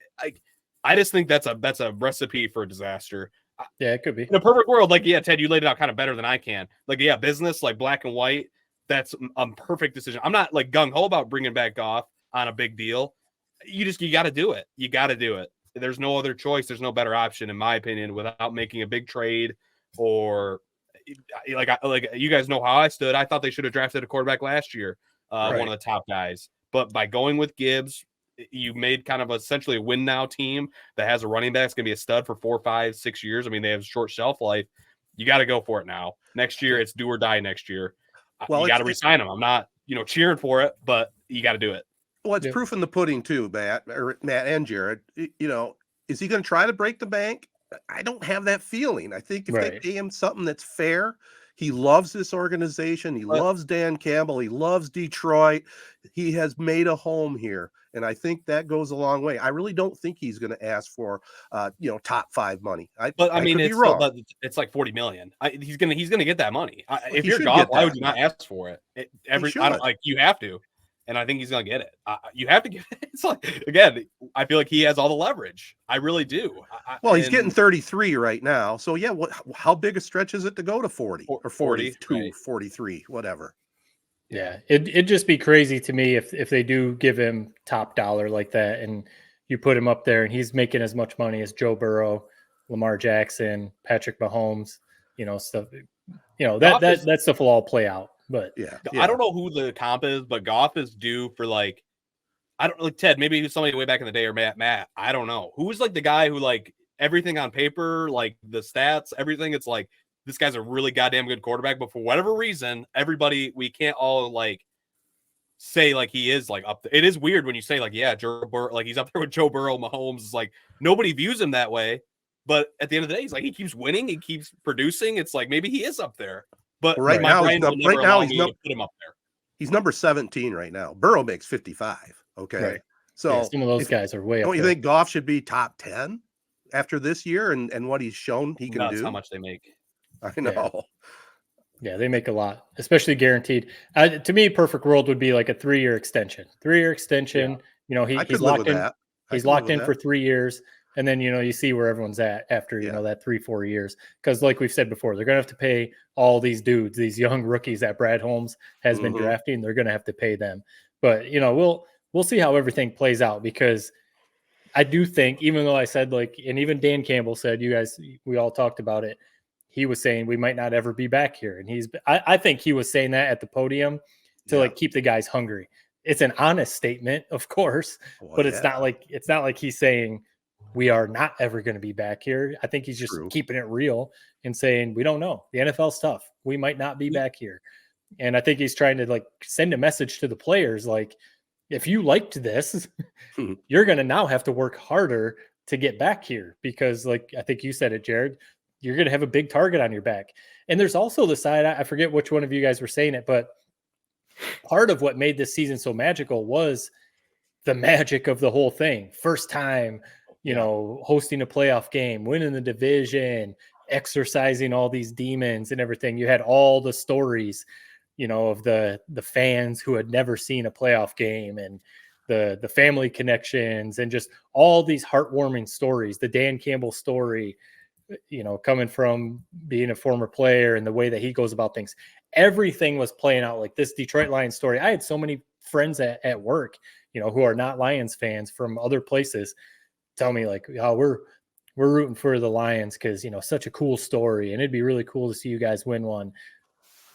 I just think that's a recipe for disaster. Yeah, it could be. In a perfect world, like, Ted, you laid it out kind of better than I can. Like, business, like black and white. that's a perfect decision. I'm not like gung ho about bringing back Goff on a big deal. You got to do it. You got to do it. There's no other choice. There's no better option, in my opinion, without making a big trade or like you guys know how I stood. I thought they should have drafted a quarterback last year, one of the top guys. But by going with Gibbs, you made kind of essentially a win now team that has a running back that's going to be a stud for 4, 5, 6 years. I mean, they have a short shelf life. You got to go for it now. Next year, it's do or die next year. Well, you got to resign him. I'm not, cheering for it, but you got to do it. Well, it's proof in the pudding too, Matt and Jared. Is he going to try to break the bank? I don't have that feeling. I think if they pay him something that's fair, he loves this organization. He loves Dan Campbell. He loves Detroit. He has made a home here. And I think that goes a long way. I really don't think he's going to ask for, top 5 money. It's like $40 million. He's going to get that money. If you're Goff, why would you not ask for it? You have to. And I think he's going to get it. You have to get it. It's like, again, I feel like he has all the leverage. I really do. He's getting 33 right now. So, yeah, how big a stretch is it to go to 40 or 42, right. 43, whatever? Yeah, it'd just be crazy to me if they do give him top dollar like that and you put him up there and he's making as much money as Joe Burrow, Lamar Jackson, Patrick Mahomes, stuff. That stuff will all play out. But yeah, I don't know who the comp is, but Goff is due for Ted, maybe he was somebody way back in the day, or Matt. I don't know. Who's like the guy who everything on paper, like the stats, everything, it's like this guy's a really goddamn good quarterback, but for whatever reason, we can't all say he is up there. It is weird when you say Joe Burrow, he's up there with Joe Burrow, Mahomes. It's nobody views him that way. But at the end of the day, he's he keeps winning, he keeps producing. It's maybe he is up there. But right now he's put him up there. He's number 17 right now. Burrow makes 55. Okay. Right. So some of those guys are way up there. Don't you think Goff should be top 10 after this year and what he's shown he can do? That's how much they make. I know. Yeah, they make a lot, especially guaranteed. To me, perfect world would be like a 3-year extension. 3-year extension. Yeah. He's locked in. He's locked in for 3 years. And then, you see where everyone's at after, that 3-4 years. Because like we've said before, they're going to have to pay all these dudes, these young rookies that Brad Holmes has been drafting. They're going to have to pay them. But, we'll see how everything plays out, because I do think, even though I said and even Dan Campbell said, we all talked about it. He was saying we might not ever be back here. And I think he was saying that at the podium to keep the guys hungry. It's an honest statement, of course, but it's not like he's saying we are not ever going to be back here. I think he's just keeping it real and saying, we don't know. The NFL's tough. We might not be back here. And I think he's trying to send a message to the players. If you liked this, you're going to now have to work harder to get back here, because I think you said it, Jared, you're going to have a big target on your back. And there's also the side, I forget which one of you guys were saying it, but part of what made this season so magical was the magic of the whole thing. First time, hosting a playoff game, winning the division, exercising all these demons and everything. You had all the stories, of the fans who had never seen a playoff game, and the family connections, and just all these heartwarming stories. The Dan Campbell story, coming from being a former player and the way that he goes about things. Everything was playing out like this Detroit Lions story. I had so many friends at work, who are not Lions fans from other places, tell me we're rooting for the Lions because, such a cool story, and it'd be really cool to see you guys win one.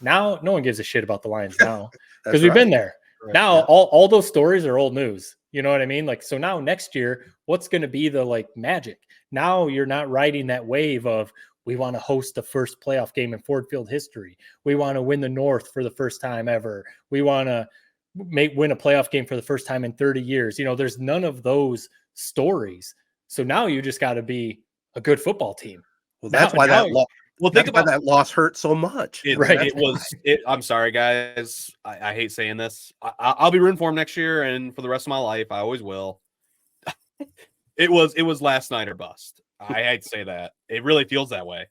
Now, no one gives a shit about the Lions now because we've been there. Right. Now, all those stories are old news. You know what I mean? So now next year, what's going to be the magic? Now you're not riding that wave of, we want to host the first playoff game in Ford Field history. We want to win the North for the first time ever. We want to win a playoff game for the first time in 30 years. There's none of those stories. So now you just got to be a good football team. Well, that's why that loss hurt so much. I'm sorry, guys. I hate saying this. I'll be rooting for him next year and for the rest of my life. I always will. It was last night or bust. I hate to say that. It really feels that way.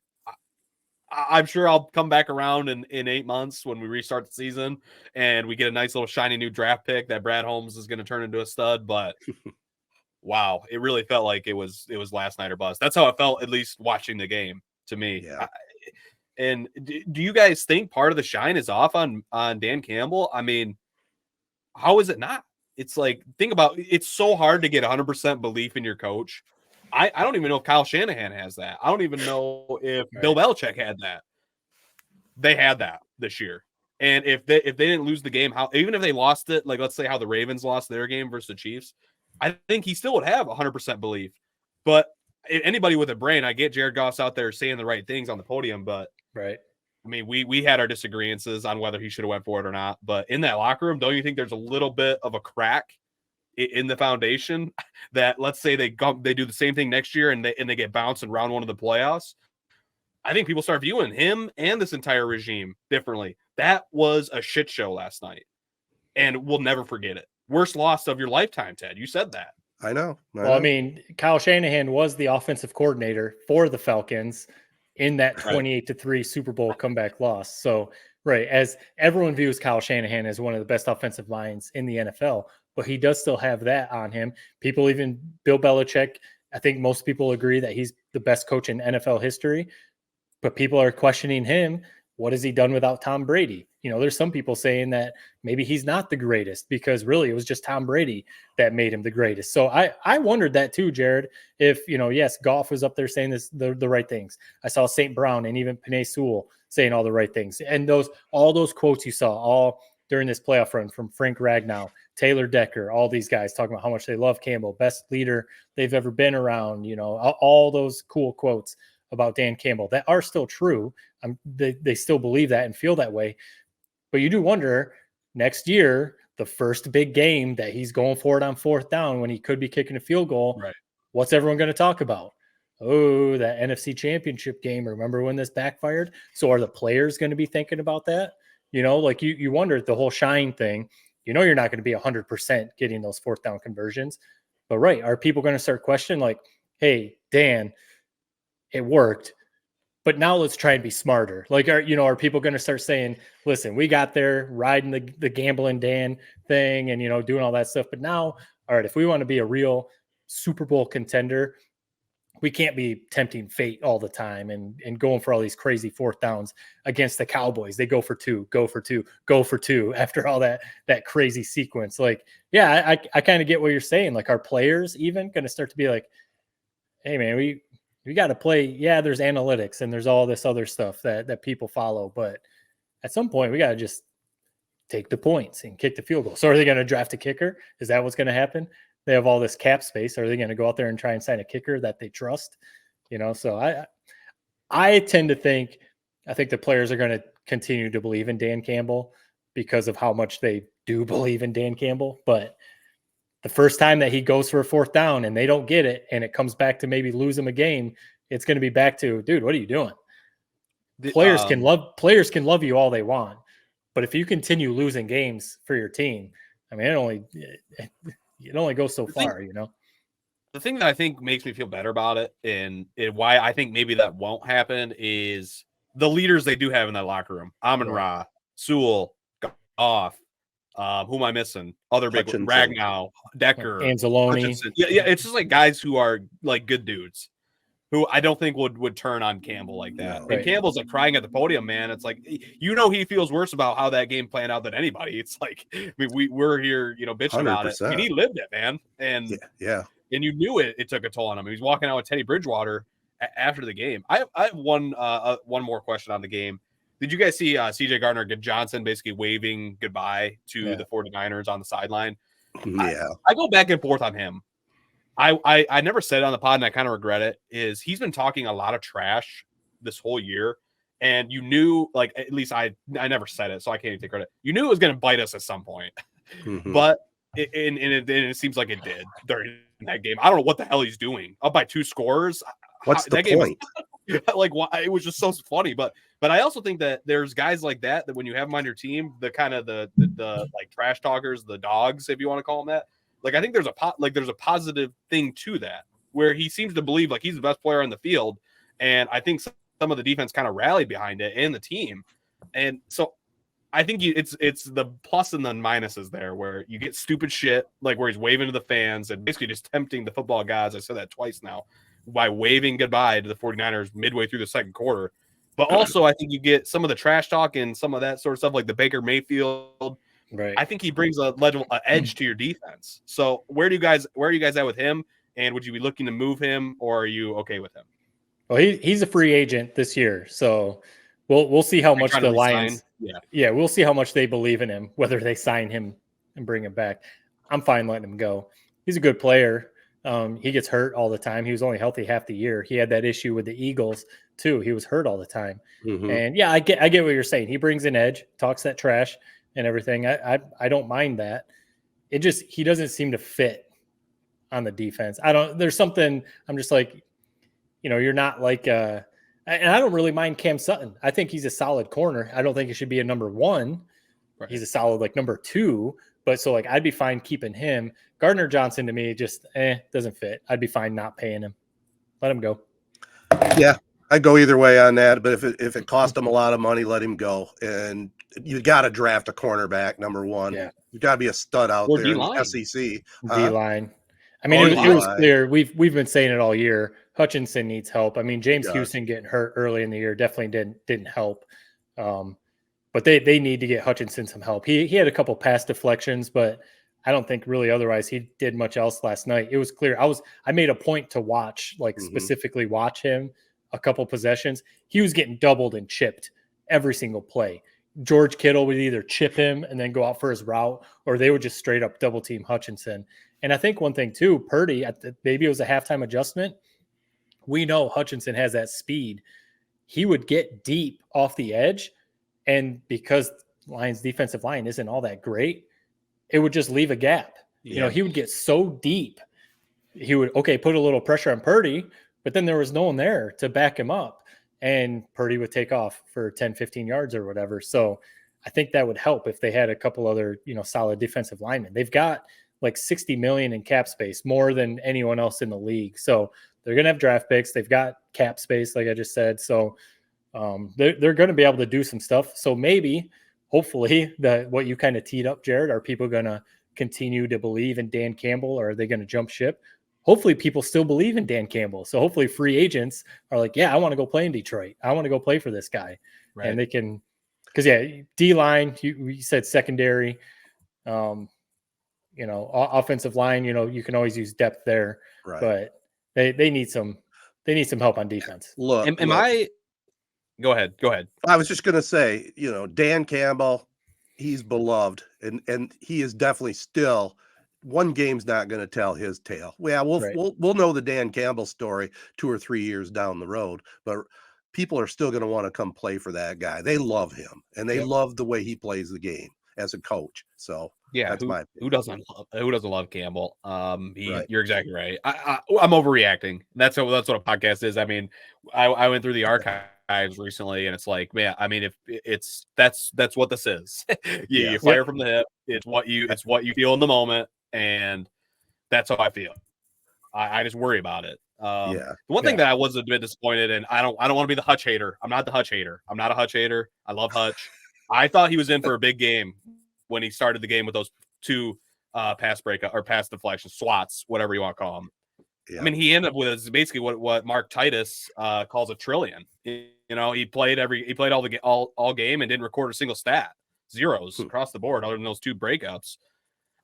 I'm sure I'll come back around in 8 months when we restart the season and we get a nice little shiny new draft pick that Brad Holmes is going to turn into a stud. But wow, it really felt like it was last night or bust. That's how it felt, at least watching the game, to me. Yeah. And do you guys think part of the shine is off on Dan Campbell? I mean, how is it not? It's like, think about, it's so hard to get 100% belief in your coach. I don't even know if Kyle Shanahan has that. I don't even know if Bill Belichick had that. They had that this year. And if they didn't lose the game, even if they lost it, like let's say how the Ravens lost their game versus the Chiefs, I think he still would have 100% belief. But anybody with a brain, I get Jared Goff's out there saying the right things on the podium, but right. I mean, we had our disagreements on whether he should have went for it or not. But in that locker room, don't you think there's a little bit of a crack in the foundation that, let's say they do the same thing next year and they get bounced in round one of the playoffs? I think people start viewing him and this entire regime differently. That was a shit show last night, and we'll never forget it. Worst loss of your lifetime, Ted. You said that. I know. I mean, Kyle Shanahan was the offensive coordinator for the Falcons in that 28-3 Super Bowl comeback loss. So, right, as everyone views Kyle Shanahan as one of the best offensive minds in the NFL, but he does still have that on him. People, even Bill Belichick, I think most people agree that he's the best coach in NFL history, but people are questioning him. What has he done without Tom Brady? You know, there's some people saying that maybe he's not the greatest because really it was just Tom Brady that made him the greatest. So I wondered that too, Jared, if, you know, yes, Goff was up there saying the right things. I saw St. Brown and even Penei Sewell saying all the right things. And all those quotes you saw all during this playoff run from Frank Ragnow, Taylor Decker, all these guys talking about how much they love Campbell, best leader they've ever been around, you know, all those cool quotes about Dan Campbell that are still true. They still believe that and feel that way. But you do wonder next year, the first big game that he's going for it on fourth down when he could be kicking a field goal, right? What's everyone going to talk about? Oh, that NFC Championship game. Remember when this backfired? So are the players going to be thinking about that? You know, like you wonder the whole shine thing. You know, you're not going to be 100% getting those fourth down conversions. But right, are people going to start questioning like, hey, Dan, it worked, but now let's try and be smarter. Like, are people going to start saying, listen, we got there riding the gambling Dan thing and, you know, doing all that stuff. But now, all right, if we want to be a real Super Bowl contender, we can't be tempting fate all the time and going for all these crazy fourth downs against the Cowboys. They go for two after all that crazy sequence. Like, yeah, I kind of get what you're saying. Like, our players even going to start to be like, hey man, we got to play. Yeah, there's analytics and there's all this other stuff that people follow. But at some point, we got to just take the points and kick the field goal. So are they going to draft a kicker? Is that what's going to happen? They have all this cap space. Are they going to go out there and try and sign a kicker that they trust? You know, so I tend to think, I think the players are going to continue to believe in Dan Campbell because of how much they do believe in Dan Campbell. But the first time that he goes for a fourth down and they don't get it and it comes back to maybe lose him a game, it's going to be back to, dude, what are you doing? Players can love you all they want, but if you continue losing games for your team, I mean, it only goes so far, you know. The thing that I think makes me feel better about it and why I think maybe that won't happen is the leaders they do have in that locker room. Amon-Ra, Sewell, Goff, who am I missing? Other big ones, Ragnow, Decker, Anzalone. Yeah, it's just like guys who are like good dudes who I don't think would turn on Campbell like that. No. And Campbell's like crying at the podium, man. It's like, you know, he feels worse about how that game planned out than anybody. It's like, I mean, we're here, you know, bitching 100%. About it. And he lived it, man. And yeah. And you knew it took a toll on him. He was walking out with Teddy Bridgewater after the game. I have one more question on the game. Did you guys see CJ Gardner-Johnson basically waving goodbye to the 49ers on the sideline? Yeah. I go back and forth on him. I never said it on the pod, and I kind of regret it, is he's been talking a lot of trash this whole year. And you knew, like, at least I never said it, so I can't even take credit. You knew it was going to bite us at some point. Mm-hmm. But it seems like it did during that game. I don't know what the hell he's doing. Up by 2 scores. What's the point? Like, it was just so funny. But I also think that there's guys like that when you have them on your team, the kind of the like trash talkers, the dogs, if you want to call them that. Like, I think there's a positive thing to that where he seems to believe like he's the best player on the field. And I think some of the defense kind of rallied behind it and the team. And so I think it's the plus and the minuses there where you get stupid shit, like where he's waving to the fans and basically just tempting the football gods. I said that twice now by waving goodbye to the 49ers midway through the second quarter. But also, I think you get some of the trash talk and some of that sort of stuff, like the Baker Mayfield. Right. I think he brings a edge to your defense. So where are you guys at with him? And would you be looking to move him, or are you okay with him? Well, he's a free agent this year, so we'll see how much the Lions. Yeah, we'll see how much they believe in him, whether they sign him and bring him back. I'm fine letting him go. He's a good player. He gets hurt all the time. He was only healthy half the year. He had that issue with the Eagles too. He was hurt all the time. Mm-hmm. And yeah, I get what you're saying. He brings an edge, talks that trash and everything. I don't mind that. He doesn't seem to fit on the defense. There's something I'm just like, you're not like and I don't really mind Cam Sutton. I think he's a solid corner. I don't think he should be a number one. Right. He's a solid like number two. But so like I'd be fine keeping him. Gardner Johnson to me just doesn't fit. I'd be fine not paying him. Let him go. Yeah, I'd go either way on that. But if it cost him a lot of money, let him go. And you got to draft a cornerback, number one. Yeah. You got to be a stud out there in the SEC. D-line. I mean, it was clear. We've been saying it all year. Hutchinson needs help. I mean, James Houston getting hurt early in the year definitely didn't help. But they need to get Hutchinson some help. He had a couple pass deflections, but I don't think really otherwise he did much else last night. It was clear. I made a point to watch, specifically watch him a couple possessions. He was getting doubled and chipped every single play. George Kittle would either chip him and then go out for his route, or they would just straight up double team Hutchinson. And I think one thing too, Purdy, maybe it was a halftime adjustment. We know Hutchinson has that speed. He would get deep off the edge, and because Lions' defensive line isn't all that great, it would just leave a gap. Yeah. He would get so deep. He would, put a little pressure on Purdy, but then there was no one there to back him up. And Purdy would take off for 10, 15 yards or whatever. So I think that would help if they had a couple other, solid defensive linemen. They've got like $60 million in cap space, more than anyone else in the league. So they're going to have draft picks. They've got cap space, like I just said. So they're going to be able to do some stuff. So maybe, hopefully, what you kind of teed up, Jared, are people going to continue to believe in Dan Campbell, or are they going to jump ship? Hopefully people still believe in Dan Campbell. So hopefully free agents are like, yeah, I want to go play in Detroit. I want to go play for this guy. Right. And they can, because D-line, you said secondary, offensive line, you can always use depth there, right. But they need some help on defense. Go ahead. I was just going to say, Dan Campbell, he's beloved, and he is definitely still. One game's not going to tell his tale. Yeah, we'll know the Dan Campbell story 2 or 3 years down the road, but people are still going to want to come play for that guy. They love him, and they love the way he plays the game as a coach. So yeah, who doesn't love Campbell? You're exactly right. I'm overreacting. That's what a podcast is. I mean, I went through the archives recently, and it's like, man, I mean, if that's what this is. You fire from the hip. It's what you feel in the moment. And that's how I feel. I just worry about it. The one thing that I was a bit disappointed in, I don't want to be the Hutch hater. I'm not the Hutch hater. I'm not a Hutch hater. I love Hutch. I thought he was in for a big game when he started the game with those 2 pass breakup or pass deflection swats, whatever you want to call them. Yeah. I mean, he ended up with basically what Mark Titus calls a trillion. He played all game and didn't record a single stat. Zeros across the board, other than those 2 breakups.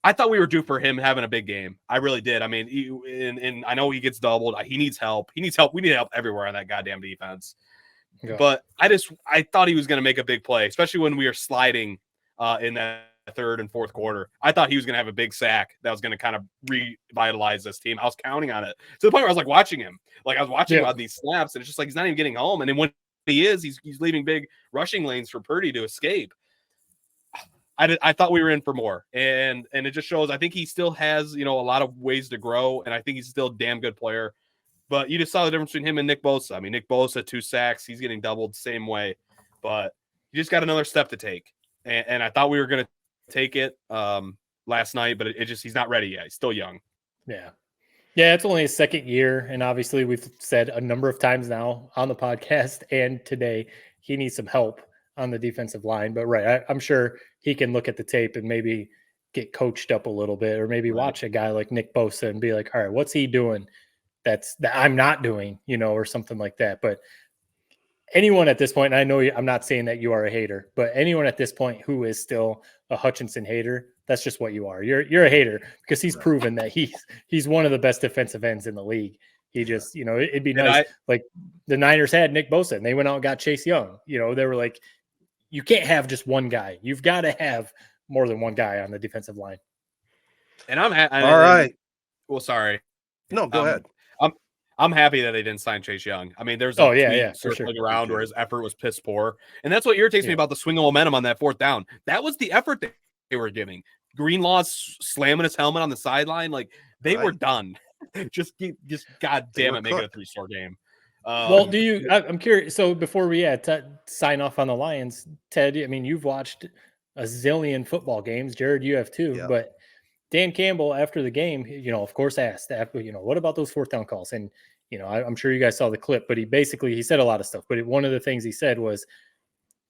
I thought we were due for him having a big game. I really did. I mean, and I know he gets doubled. He needs help. We need help everywhere on that goddamn defense. Yeah. But I thought he was going to make a big play, especially when we were sliding in that 3rd and 4th quarter. I thought he was going to have a big sack that was going to kind of revitalize this team. I was counting on it to the point where I was like watching him. Like I was watching him on these snaps, and it's just like he's not even getting home. And then when he is, he's leaving big rushing lanes for Purdy to escape. I thought we were in for more, and it just shows. I think he still has a lot of ways to grow, and I think he's still a damn good player. But you just saw the difference between him and Nick Bosa. I mean, Nick Bosa 2 sacks, he's getting doubled the same way, but he just got another step to take. And I thought we were going to take it last night, but he's not ready yet. He's still young. Yeah, it's only his 2nd year, and obviously we've said a number of times now on the podcast and today he needs some help on the defensive line. But I'm sure he can look at the tape and maybe get coached up a little bit, or maybe watch a guy like Nick Bosa and be like, all right, what's he doing that I'm not doing, or something like that. But anyone at this point, and I know I'm not saying that you are a hater, but anyone at this point who is still a Hutchinson hater, that's just what you are. You're a hater because he's proven that he's one of the best defensive ends in the league. He just, it'd be nice. Like the Niners had Nick Bosa and they went out and got Chase Young. They were like, you can't have just one guy. You've got to have more than one guy on the defensive line. And all right. Well, sorry. No, go ahead. I'm happy that they didn't sign Chase Young. I mean, there's a tweet circling around where his effort was piss poor. And that's what irritates me about the swing of momentum on that fourth down. That was the effort that they were giving. Greenlaw's slamming his helmet on the sideline. Like, they were done. just God damn it, make it a 3-score game. Well, I'm curious. So before we sign off on the Lions, Ted, I mean, you've watched a zillion football games. Jared, you have too. Yeah. But Dan Campbell, after the game, of course asked, what about those fourth down calls? And, I'm sure you guys saw the clip, but he said a lot of stuff. But one of the things he said was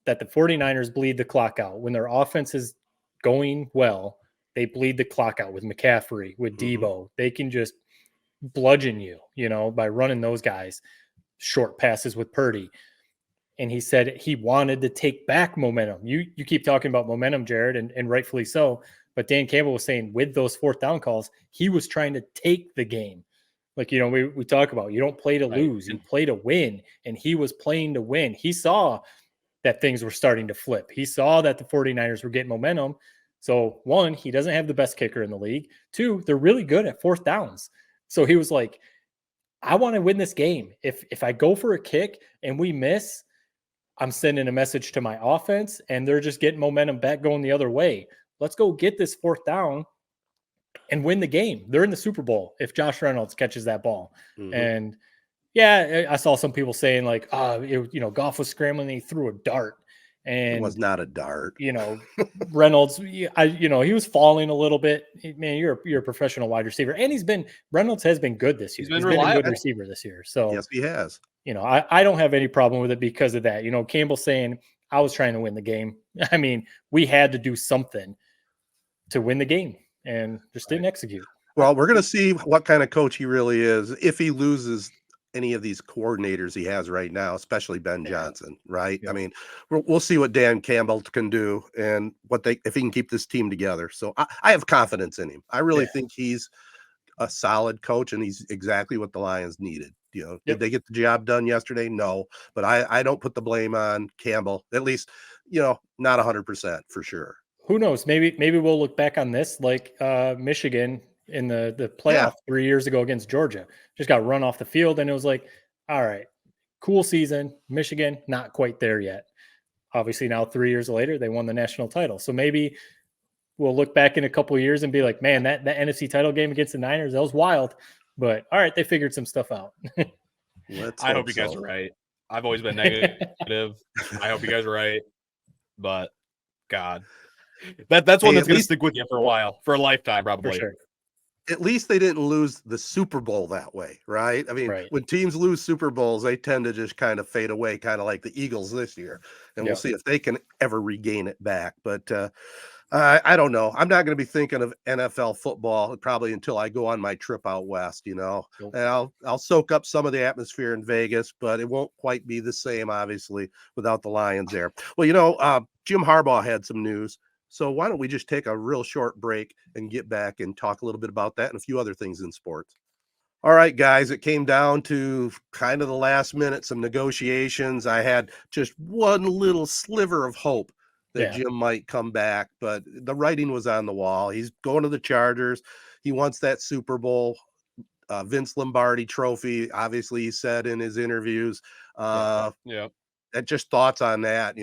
that the 49ers bleed the clock out. When their offense is going well, they bleed the clock out with McCaffrey, with Debo. They can just bludgeon you, by running those guys. Short passes with Purdy. And he said he wanted to take back momentum. You keep talking about momentum, Jared, and rightfully so. But Dan Campbell was saying with those fourth down calls, he was trying to take the game. Like, we talk about, you don't play to lose, you play to win. And he was playing to win. He saw that things were starting to flip. He saw that the 49ers were getting momentum. So, one, he doesn't have the best kicker in the league. Two, they're really good at fourth downs. So he was like, I want to win this game. If I go for a kick and we miss, I'm sending a message to my offense and they're just getting momentum back going the other way. Let's go get this fourth down and win the game. They're in the Super Bowl if Josh Reynolds catches that ball. And I saw some people saying like, Goff was scrambling and he threw a dart. And it was not a dart. Reynolds, he was falling a little bit. Man, you're a professional wide receiver. And Reynolds has been good this year. He's been a good receiver this year. So yes, he has. I don't have any problem with it because of that. Campbell saying I was trying to win the game. I mean, we had to do something to win the game and just didn't execute. Well, we're going to see what kind of coach he really is if he loses any of these coordinators he has right now, especially Ben Johnson, right? Yeah. I mean, we'll see what Dan Campbell can do and if he can keep this team together. So I have confidence in him. I really think he's a solid coach and he's exactly what the Lions needed. Did they get the job done yesterday? No, but I don't put the blame on Campbell, at least, not 100% for sure. Who knows? Maybe we'll look back on this like Michigan in the playoff 3 years ago against Georgia. Just got run off the field, and it was like, all right, cool season. Michigan, not quite there yet. Obviously, now 3 years later, they won the national title. So maybe we'll look back in a couple of years and be like, man, that NFC title game against the Niners, that was wild. But all right, they figured some stuff out. I hope you guys are right. I've always been negative. I hope you guys are right. But God, that's one that's going to stick with you for a while, for a lifetime, probably. For sure. At least they didn't lose the Super Bowl that way, right? I mean, when teams lose Super Bowls, they tend to just kind of fade away, kind of like the Eagles this year. And we'll see if they can ever regain it back. But I don't know. I'm not going to be thinking of NFL football probably until I go on my trip out west, And I'll soak up some of the atmosphere in Vegas, but it won't quite be the same, obviously, without the Lions there. Well, Jim Harbaugh had some news. So why don't we just take a real short break and get back and talk a little bit about that and a few other things in sports. All right, guys, it came down to kind of the last minute, some negotiations. I had just one little sliver of hope that Jim might come back, but the writing was on the wall. He's going to the Chargers. He wants that Super Bowl, Vince Lombardi trophy. Obviously, he said in his interviews. Just thoughts on that,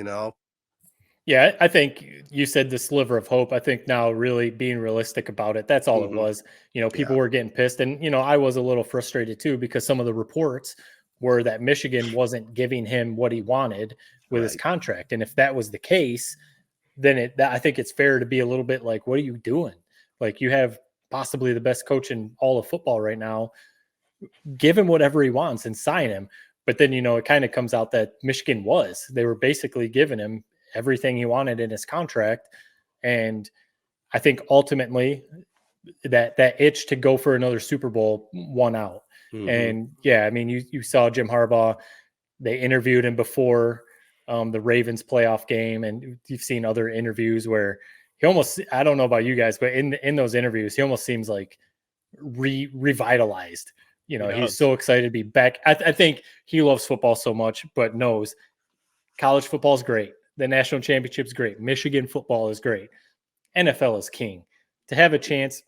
Yeah, I think you said the sliver of hope. I think now really being realistic about it, that's all it was. People were getting pissed. And, I was a little frustrated too, because some of the reports were that Michigan wasn't giving him what he wanted with his contract. And if that was the case, then I think it's fair to be a little bit like, what are you doing? Like, you have possibly the best coach in all of football right now. Give him whatever he wants and sign him. But then, it kind of comes out that Michigan they were basically giving him everything he wanted in his contract. And I think ultimately that itch to go for another Super Bowl won out. And I mean, you saw Jim Harbaugh They interviewed him before the Ravens playoff game, and you've seen other interviews where he almost, I don't know about you guys, but in those interviews, he almost seems like revitalized. You know, he's so excited to be back. I think he loves football so much, but knows college football is great. The national championship is great. Michigan football is great. NFL is king. To have a chance,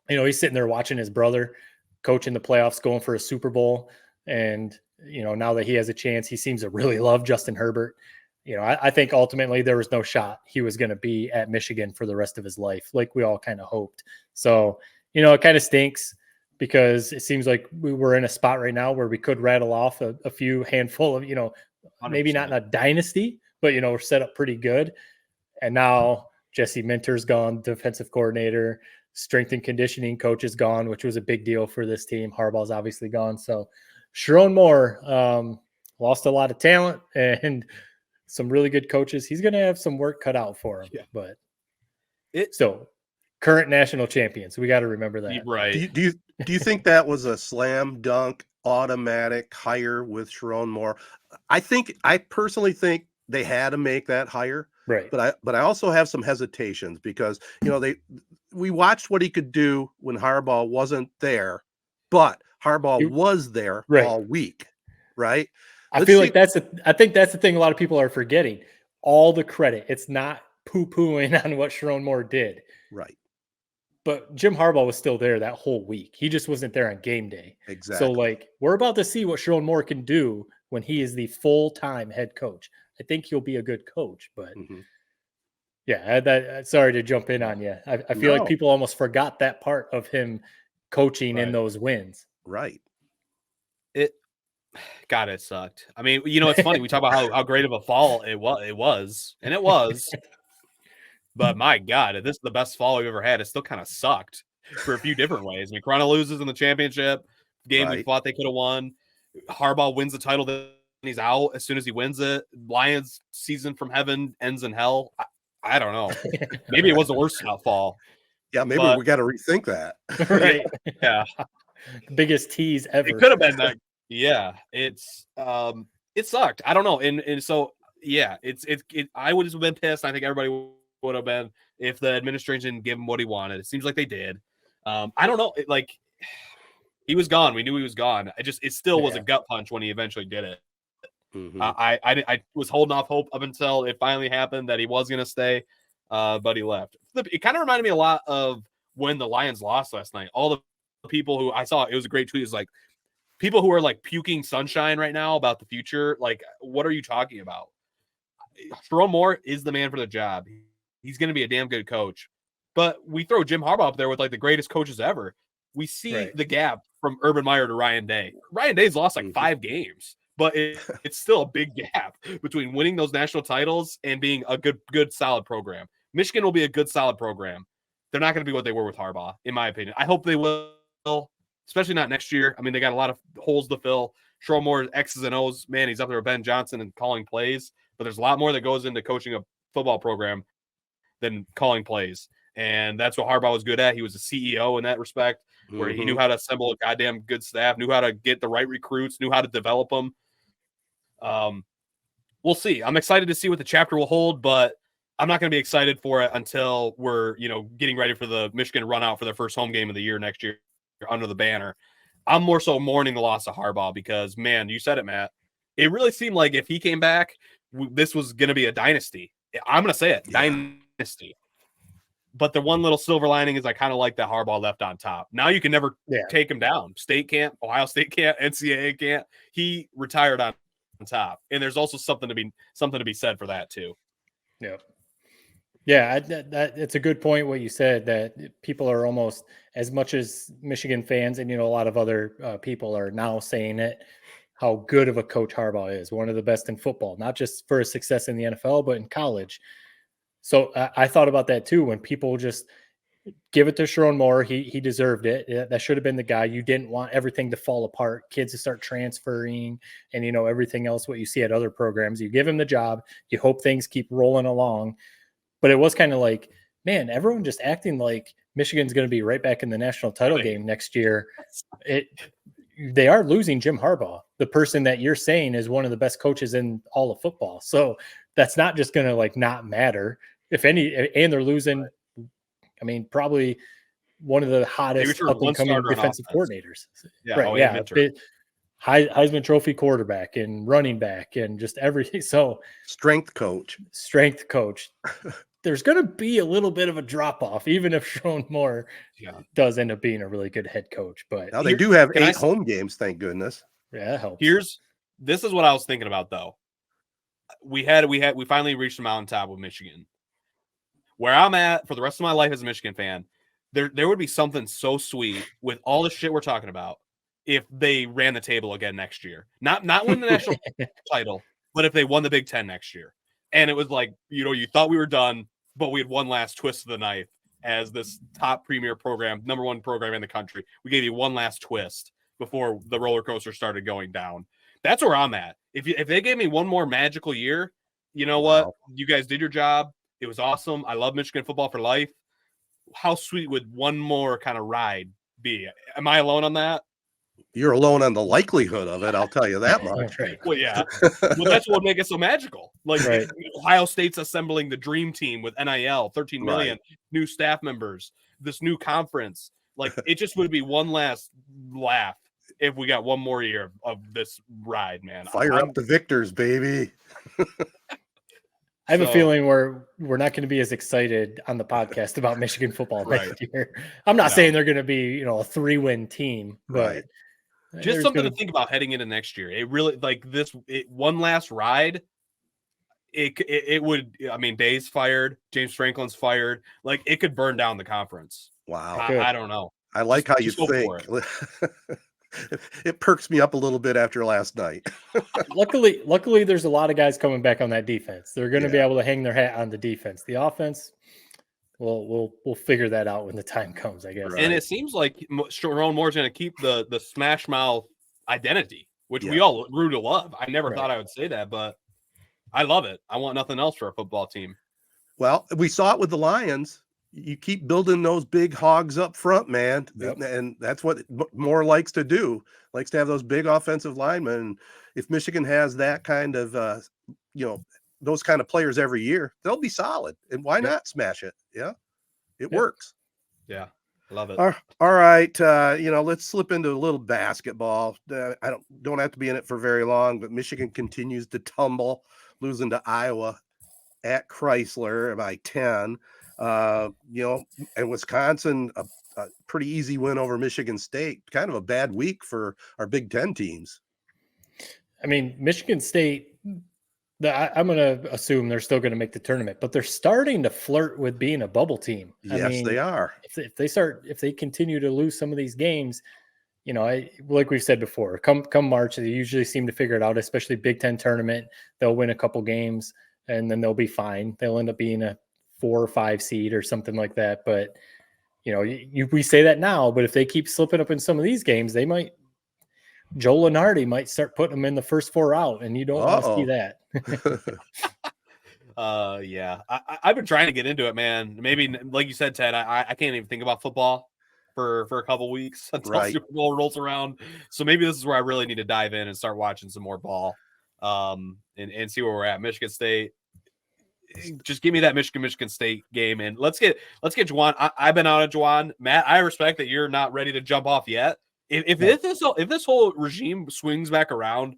you know, he's sitting there watching his brother coach in the playoffs, going for a Super Bowl. And, you know, now that he has a chance, he seems to really love Justin Herbert. You know, I think ultimately there was no shot he was going to be at Michigan for the rest of his life, like we all kind of hoped. So, you know, it kind of stinks because it seems like we were in a spot right now where we could rattle off a few handful of, you know, 100%. Maybe not in a dynasty, but, you know, we're set up pretty good. And now Jesse Minter's gone, defensive coordinator, strength and conditioning coach is gone, which was a big deal for this team. Harbaugh's obviously gone. So Sherrone Moore lost a lot of talent and some really good coaches. He's going to have some work cut out for him, but still current national champions. We got to remember that. Right. Do you think that was a slam dunk automatic hire with Sherrone Moore? I personally think they had to make that hire. Right. But I also have some hesitations because, you know, we watched what he could do when Harbaugh wasn't there, but Harbaugh was there all week, right? I think that's the thing a lot of people are forgetting. All the credit. It's not poo-pooing on what Sherrone Moore did. Right. But Jim Harbaugh was still there that whole week. He just wasn't there on game day. Exactly. So, like, we're about to see what Sherrone Moore can do when he is the full-time head coach. I think he'll be a good coach, but yeah, sorry to jump in on you. I feel like people almost forgot that part of him coaching in those wins. Right. It sucked. I mean, you know, it's funny. We talk about how great of a fall it was. But my God, if this is the best fall we've ever had, it still kind of sucked for a few different ways. I mean, Corona loses in the championship game we thought they could have won. Harbaugh wins the title, then he's out as soon as he wins it. Lions season from heaven ends in hell. I don't know. Maybe it was the worst fall. Yeah, maybe we got to rethink that. Right. Yeah. Biggest tease ever. It could have been that. Yeah. It's it sucked. I don't know. And so yeah, I would have been pissed. I think everybody would have been if the administration didn't give him what he wanted. It seems like they did. I don't know. He was gone. We knew he was gone. It still was a gut punch when he eventually did it. Mm-hmm. I was holding off hope up until it finally happened that he was going to stay, but he left. It kind of reminded me a lot of when the Lions lost last night. All the people who I saw, it was a great tweet. It's like people who are like puking sunshine right now about the future. Like, what are you talking about? Sherrone Moore is the man for the job. He's going to be a damn good coach. But we throw Jim Harbaugh up there with like the greatest coaches ever. We see the gap from Urban Meyer to Ryan Day. Ryan Day's lost like 5 games, but it's still a big gap between winning those national titles and being a good, solid program. Michigan will be a good, solid program. They're not going to be what they were with Harbaugh, in my opinion. I hope they will, especially not next year. I mean, they got a lot of holes to fill. Sherrone Moore, X's and O's, man, he's up there with Ben Johnson and calling plays, but there's a lot more that goes into coaching a football program than calling plays. And that's what Harbaugh was good at. He was a CEO in that respect, where he knew how to assemble a goddamn good staff, knew how to get the right recruits, knew how to develop them. We'll see. I'm excited to see what the chapter will hold, but I'm not going to be excited for it until we're, getting ready for the Michigan run out for their first home game of the year next year under the banner. I'm more so mourning the loss of Harbaugh because, man, you said it, Matt. It really seemed like if he came back, this was going to be a dynasty. I'm going to say it, dynasty. But the one little silver lining is I kind of like that Harbaugh left on top. Now you can never take him down. State can't, Ohio State can't, NCAA can't. He retired on top, and there's also something to be said for that too. Yeah, it's a good point what you said, that people are almost, as much as Michigan fans and a lot of other people are now saying it, how good of a coach Harbaugh is, one of the best in football, not just for his success in the NFL, but in college. So I thought about that too, when people just give it to Sherrone Moore. He deserved it. That should have been the guy. You didn't want everything to fall apart, kids to start transferring and, everything else, what you see at other programs. You give him the job. You hope things keep rolling along. But it was kind of like, man, everyone just acting like Michigan's going to be right back in the national title game next year. they are losing Jim Harbaugh, the person that you're saying is one of the best coaches in all of football. So that's not just going to like not matter if any, and they're losing. I mean, probably one of the hottest up and coming defensive coordinators. Yeah, right. Yeah. Heisman Trophy quarterback and running back and just everything. So strength coach. There's going to be a little bit of a drop off, even if Sherrone Moore does end up being a really good head coach. But now they do have 8 home games, thank goodness. Yeah, that helps. This is what I was thinking about though. We finally reached the mountaintop with Michigan. Where I'm at for the rest of my life as a Michigan fan, there would be something so sweet with all the shit we're talking about if they ran the table again next year. Not win the national title, but if they won the Big Ten next year. And it was like, you thought we were done, but we had one last twist of the knife as this top premier program, number 1 program in the country. We gave you one last twist before the roller coaster started going down. That's where I'm at. If they gave me one more magical year, you know what? You guys did your job. It was awesome. I love Michigan football for life. How sweet would one more kind of ride be? Am I alone on that? You're alone on the likelihood of it, I'll tell you that much. Right. Well, yeah. Well, that's what would make it so magical. Like Ohio State's assembling the dream team with NIL, 13 million new staff members, this new conference. Like it just would be one last laugh if we got one more year of this ride, man. Fire up the victors, baby. I have a feeling we're not going to be as excited on the podcast about Michigan football next year. I'm not saying they're going to be, a 3-win team, but just something to think about heading into next year. It really one last ride. It would. I mean, Day's fired, James Franklin's fired. Like it could burn down the conference. Wow. I don't know. I like how you think. It perks me up a little bit after last night. Luckily, there's a lot of guys coming back on that defense. They're going to be able to hang their hat on the defense. The offense, we'll figure that out when the time comes, I guess. And it seems like Sherrone Moore's going to keep the Smash Mouth identity, which we all grew to love. I never thought I would say that, but I love it. I want nothing else for a football team. Well, we saw it with the Lions. You keep building those big hogs up front, man. Yep. And that's what Moore likes to do. Likes to have those big offensive linemen. If Michigan has that kind of, those kind of players every year, they'll be solid. And why not smash it? Yeah, it works. Yeah, I love it. All right. Let's slip into a little basketball. I don't have to be in it for very long, but Michigan continues to tumble, losing to Iowa at Chrysler by 10. And Wisconsin, a pretty easy win over Michigan State. Kind of a bad week for our Big Ten teams. I mean, Michigan State, I'm going to assume they're still going to make the tournament, but they're starting to flirt with being a bubble team. Yes, they are. If they continue to lose some of these games, like we've said before, come March, they usually seem to figure it out, especially Big Ten tournament. They'll win a couple games and then they'll be fine. They'll end up being a 4 or 5 seed or something like that. But, we say that now, but if they keep slipping up in some of these games, they might, Joe Lunardi might start putting them in the first 4 out, and you don't want to see that. Yeah. I've been trying to get into it, man. Maybe, like you said, Ted, I can't even think about football for a couple weeks until Super Bowl rolls around. So maybe this is where I really need to dive in and start watching some more ball and see where we're at. Michigan State. Just give me that Michigan State game, and let's get Juwan. I've been out of Juwan. Matt, I respect that you're not ready to jump off yet. If this whole regime swings back around,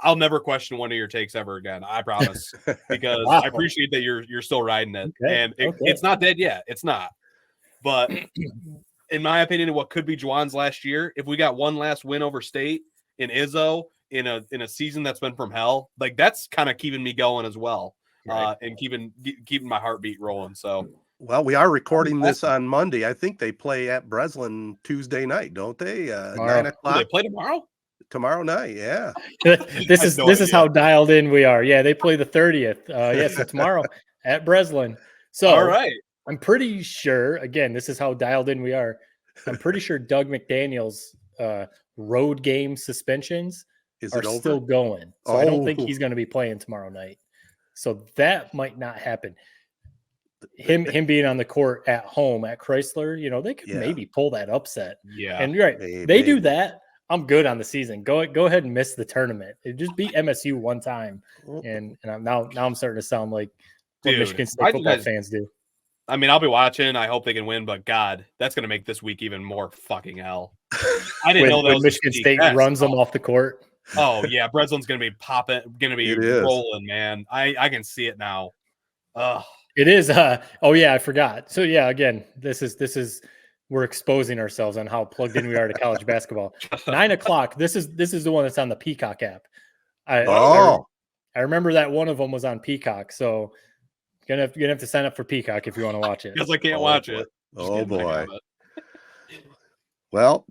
I'll never question one of your takes ever again. I promise, because I appreciate that you're still riding it, and it's not dead yet. It's not, but in my opinion, what could be Juwan's last year, if we got one last win over State in Izzo in a season that's been from hell, like that's kind of keeping me going as well. And keeping my heartbeat rolling. So, well, we are recording this on Monday. I think they play at Breslin Tuesday night, don't they? 9 o'clock. Do they play tomorrow? Tomorrow night, yeah. This is how dialed in we are. Yeah, they play the 30th. So tomorrow at Breslin. So, all right. I'm pretty sure. Again, this is how dialed in we are. I'm pretty sure Doug McDaniel's road game suspensions are still going. So I don't think he's going to be playing tomorrow night. So that might not happen. Him being on the court at home at Chrysler, they could maybe pull that upset. Yeah. And you're right. They do that. I'm good on the season. Go ahead and miss the tournament. Just beat MSU one time, and I'm starting to sound like what Dude, Michigan why State do you football guys- fans do. I mean, I'll be watching. I hope they can win, but God, that's going to make this week even more fucking hell. I didn't know that When was Michigan State runs them off the court. Oh yeah, Breslin's going to be popping, going to be It is. rolling, man. I can see it now. Ugh. It is. Oh yeah, I forgot. So yeah, again, this is we're exposing ourselves on how plugged in we are to college basketball. 9 o'clock. This is the one that's on the Peacock app. I remember that one of them was on Peacock. So you're gonna have to sign up for Peacock if you want to watch it. Because I can't watch boy. it. Just Oh kidding, I boy. have it. Well,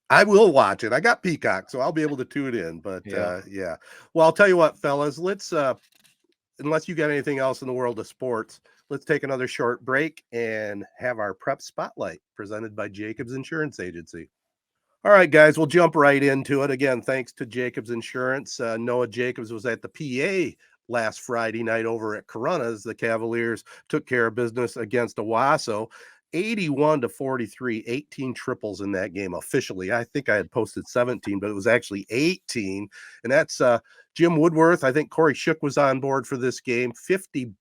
I will watch it. I got Peacock, so I'll be able to tune in. But yeah. Well, I'll tell you what, fellas. Let's unless you got anything else in the world of sports, let's take another short break and have our prep spotlight presented by Jacobs Insurance Agency. All right, guys, we'll jump right into it. Again, thanks to Jacobs Insurance. Noah Jacobs was at the PA last Friday night over at Corunna's. The Cavaliers took care of business against Owasso. 81-43, 18 triples in that game officially. I think I had posted 17, but it was actually 18. And that's Jim Woodworth. I think Kori Shook was on board for this game. $50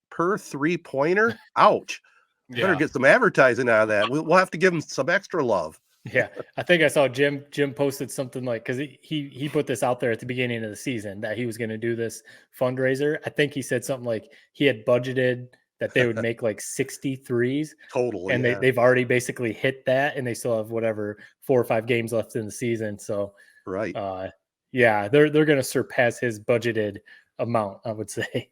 per three-pointer. Ouch. Better get some advertising out of that. We'll have to give him some extra love. Yeah, I think I saw Jim posted something like, because he put this out there at the beginning of the season that he was going to do this fundraiser. I think he said something like he had budgeted that they would make like 63s total, and they've already basically hit that, and they still have whatever 4 or 5 games left in the season. So right, yeah, they're going to surpass his budgeted amount, I would say.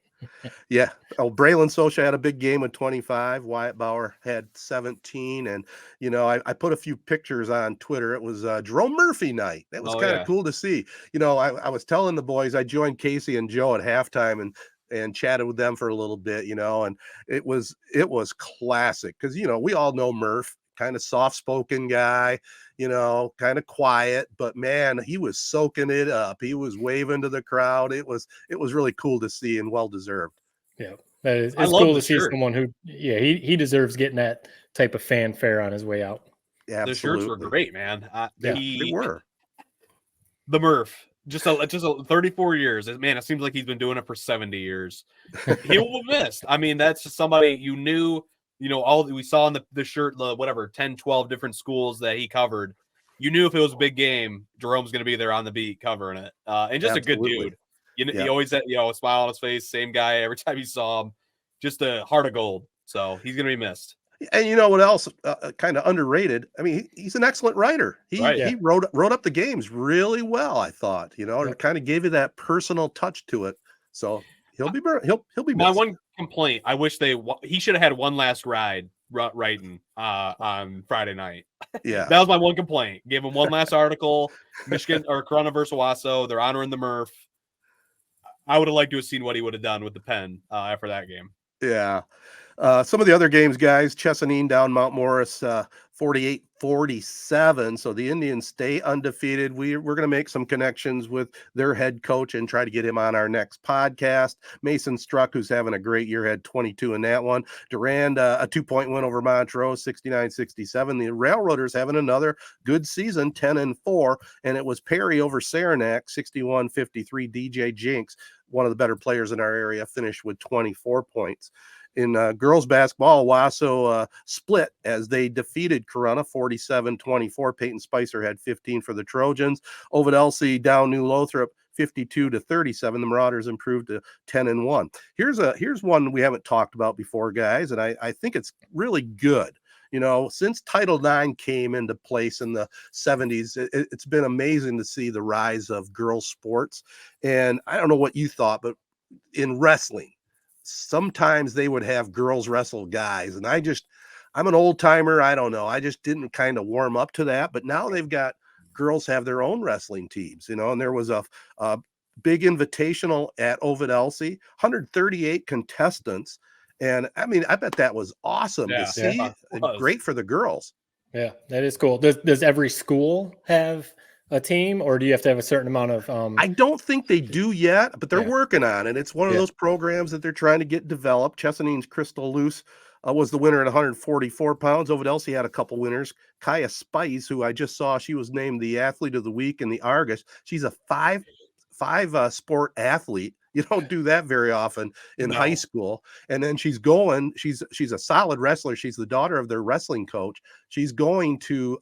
Yeah. Oh, Braylon Socha had a big game with 25. Wyatt Bauer had 17. And, I put a few pictures on Twitter. It was Jerome Murphy night. That was kind of cool to see. I was telling the boys, I joined Casey and Joe at halftime and chatted with them for a little bit, and it was classic because, we all know Murph, kind of soft-spoken guy, kind of quiet, but man, he was soaking it up. He was waving to the crowd. It was really cool to see and well-deserved. Yeah, it's cool to see someone who, he deserves getting that type of fanfare on his way out. Yeah, the shirts were great, man. They were. The Murph, just 34 years. Man, it seems like he's been doing it for 70 years. He will be missed. I mean, that's just somebody you knew. All we saw on the shirt, 10, 12 different schools that he covered. You knew if it was a big game, Jerome's going to be there on the beat covering it. And just a good dude. He always had, a smile on his face, same guy every time you saw him. Just a heart of gold. So he's going to be missed. And you know what else? Kind of underrated. I mean, he's an excellent writer. He wrote up the games really well. I thought, it kind of gave you that personal touch to it. So he'll be missed. My one complaint: I wish he should have had one last ride writing on Friday night. Yeah, that was my one complaint. Gave him one last article. Michigan or Corunna versus Owasso. They're honoring the Murph. I would have liked to have seen what he would have done with the pen after that game. Yeah. Some of the other games, guys, Chesaning down Mount Morris 48-47. So the Indians stay undefeated. We're going to make some connections with their head coach and try to get him on our next podcast. Mason Struck, who's having a great year, had 22 in that one. Durand, a 2-point win over Montrose, 69-67. The Railroaders having another good season, 10-4. And it was Perry over Saranac, 61-53. DJ Jinks, one of the better players in our area, finished with 24 points. In girls basketball, Owasso split as they defeated Corunna 47-24. Peyton Spicer had 15 for the Trojans. Ovid Elsie down New Lothrop 52-37. The Marauders improved to 10-1. Here's one we haven't talked about before, guys, and I think it's really good. Since Title IX came into place in the 70s, it's been amazing to see the rise of girls sports. And I don't know what you thought, but in wrestling, sometimes they would have girls wrestle guys. And I'm an old timer. I don't know. I just didn't kind of warm up to that. But now they've got girls have their own wrestling teams, and there was a big invitational at Ovid Elsie, 138 contestants. And I mean, I bet that was awesome to see. Great for the girls. Yeah, that is cool. Does every school have a team, or do you have to have a certain amount of I don't think they do yet, but they're working on it. It's one of those programs that they're trying to get developed. Chesaning's Crystal Luce was the winner at 144 pounds. Over Elsie had a couple winners. Kaya Spice, who I just saw, she was named the athlete of the week in the Argus. She's a five sport athlete. You don't do that very often in high school. And then she's a solid wrestler. She's the daughter of their wrestling coach. She's going to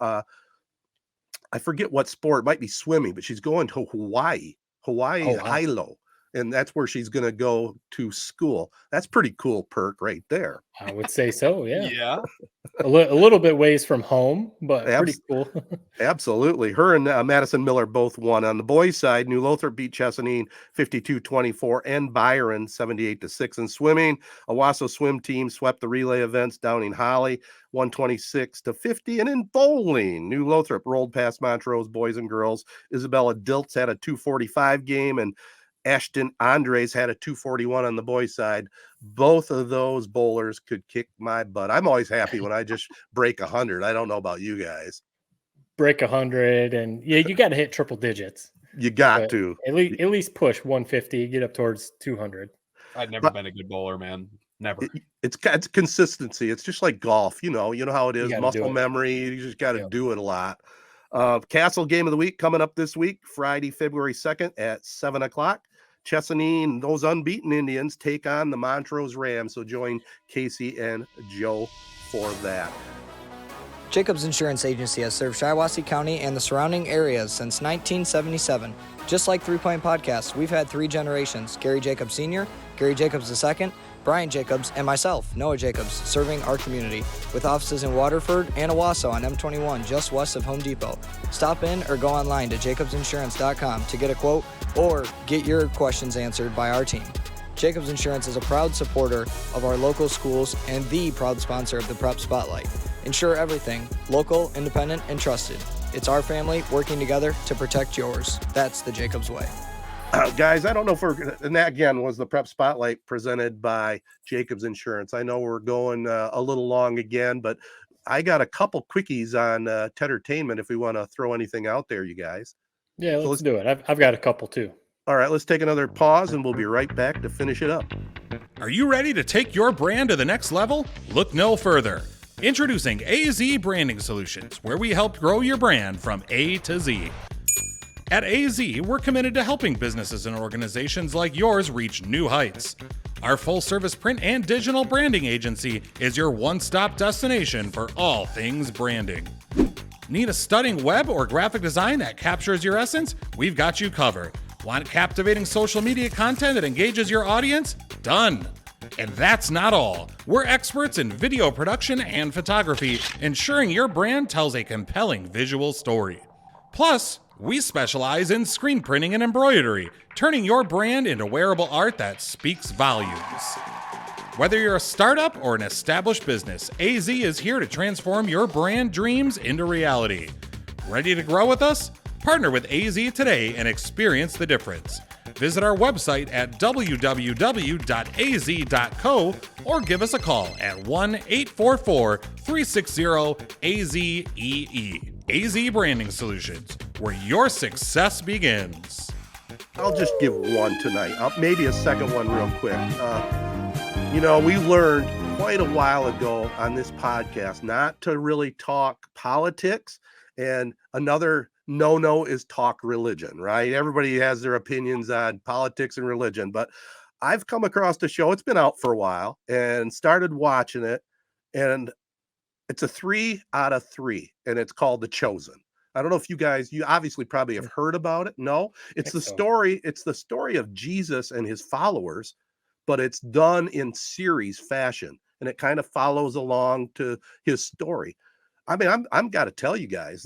I forget what sport, it might be swimming, but she's going to Hawaii, Hilo. And that's where she's going to go to school. That's pretty cool perk right there. I would say so. Yeah. Yeah. A little bit ways from home, but pretty cool. Absolutely. Her and Madison Miller both won. On the boys' side, New Lothrop beat Chesaning 52-24 and Byron 78-6. In swimming, Owasso swim team swept the relay events down in Holly 126-50. And in bowling, New Lothrop rolled past Montrose boys and girls. Isabella Diltz had a 245 game, and Ashton Andres had a 241 on the boys' side. Both of those bowlers could kick my butt. I'm always happy when I just break 100. I don't know about you guys. Break 100, and yeah, you got to hit triple digits. You got to at least push 150, get up towards 200. I've never been a good bowler, man. Never. It's consistency. It's just like golf. You know how it is. Muscle memory. You just got to do it a lot. Castle game of the week coming up this week, Friday, February 2nd at 7:00. Chesaning, those unbeaten Indians, take on the Montrose Rams. So join Casey and Joe for that. Jacobs Insurance Agency has served Shiawassee County and the surrounding areas since 1977. Just like 3 Point Podcast, we've had 3 generations: Gary Jacobs Sr., Gary Jacobs II, Brian Jacobs, and myself, Noah Jacobs, serving our community with offices in Waterford and Owasso on M21, just west of Home Depot. Stop in or go online to jacobsinsurance.com to get a quote or get your questions answered by our team. Jacobs Insurance is a proud supporter of our local schools and the proud sponsor of the Prep Spotlight. Insure everything, local, independent, and trusted. It's our family working together to protect yours. That's the Jacobs way. Guys, I don't know if and that again was the Prep Spotlight presented by Jacobs Insurance. I know we're going a little long again, but I got a couple quickies on Tedertainment if we want to throw anything out there, you guys. Yeah, let's do it. I've got a couple too. All right, let's take another pause and we'll be right back to finish it up. Are you ready to take your brand to the next level? Look no further. Introducing AZee Branding Solutions, where we help grow your brand from A to Z. At AZee, we're committed to helping businesses and organizations like yours reach new heights. Our full-service print and digital branding agency is your one-stop destination for all things branding. Need a stunning web or graphic design that captures your essence? We've got you covered. Want captivating social media content that engages your audience? Done. And that's not all. We're experts in video production and photography, ensuring your brand tells a compelling visual story. Plus, we specialize in screen printing and embroidery, turning your brand into wearable art that speaks volumes. Whether you're a startup or an established business, AZee is here to transform your brand dreams into reality. Ready to grow with us? Partner with AZee today and experience the difference. Visit our website at www.azee.co or give us a call at 1-844-360-AZEE. AZee Branding Solutions, where your success begins. I'll just give one tonight. Maybe a second one real quick. We learned quite a while ago on this podcast not to really talk politics, and another no is talk religion, right? Everybody has their opinions on politics and religion, but I've come across the show. It's been out for a while and started watching it, and it's a 3 out of 3, and it's called The Chosen. I don't know if you obviously probably have heard about it. No, it's the story. It's the story of Jesus and his followers, but it's done in series fashion, and it kind of follows along to his story. I mean, I'm got to tell you guys,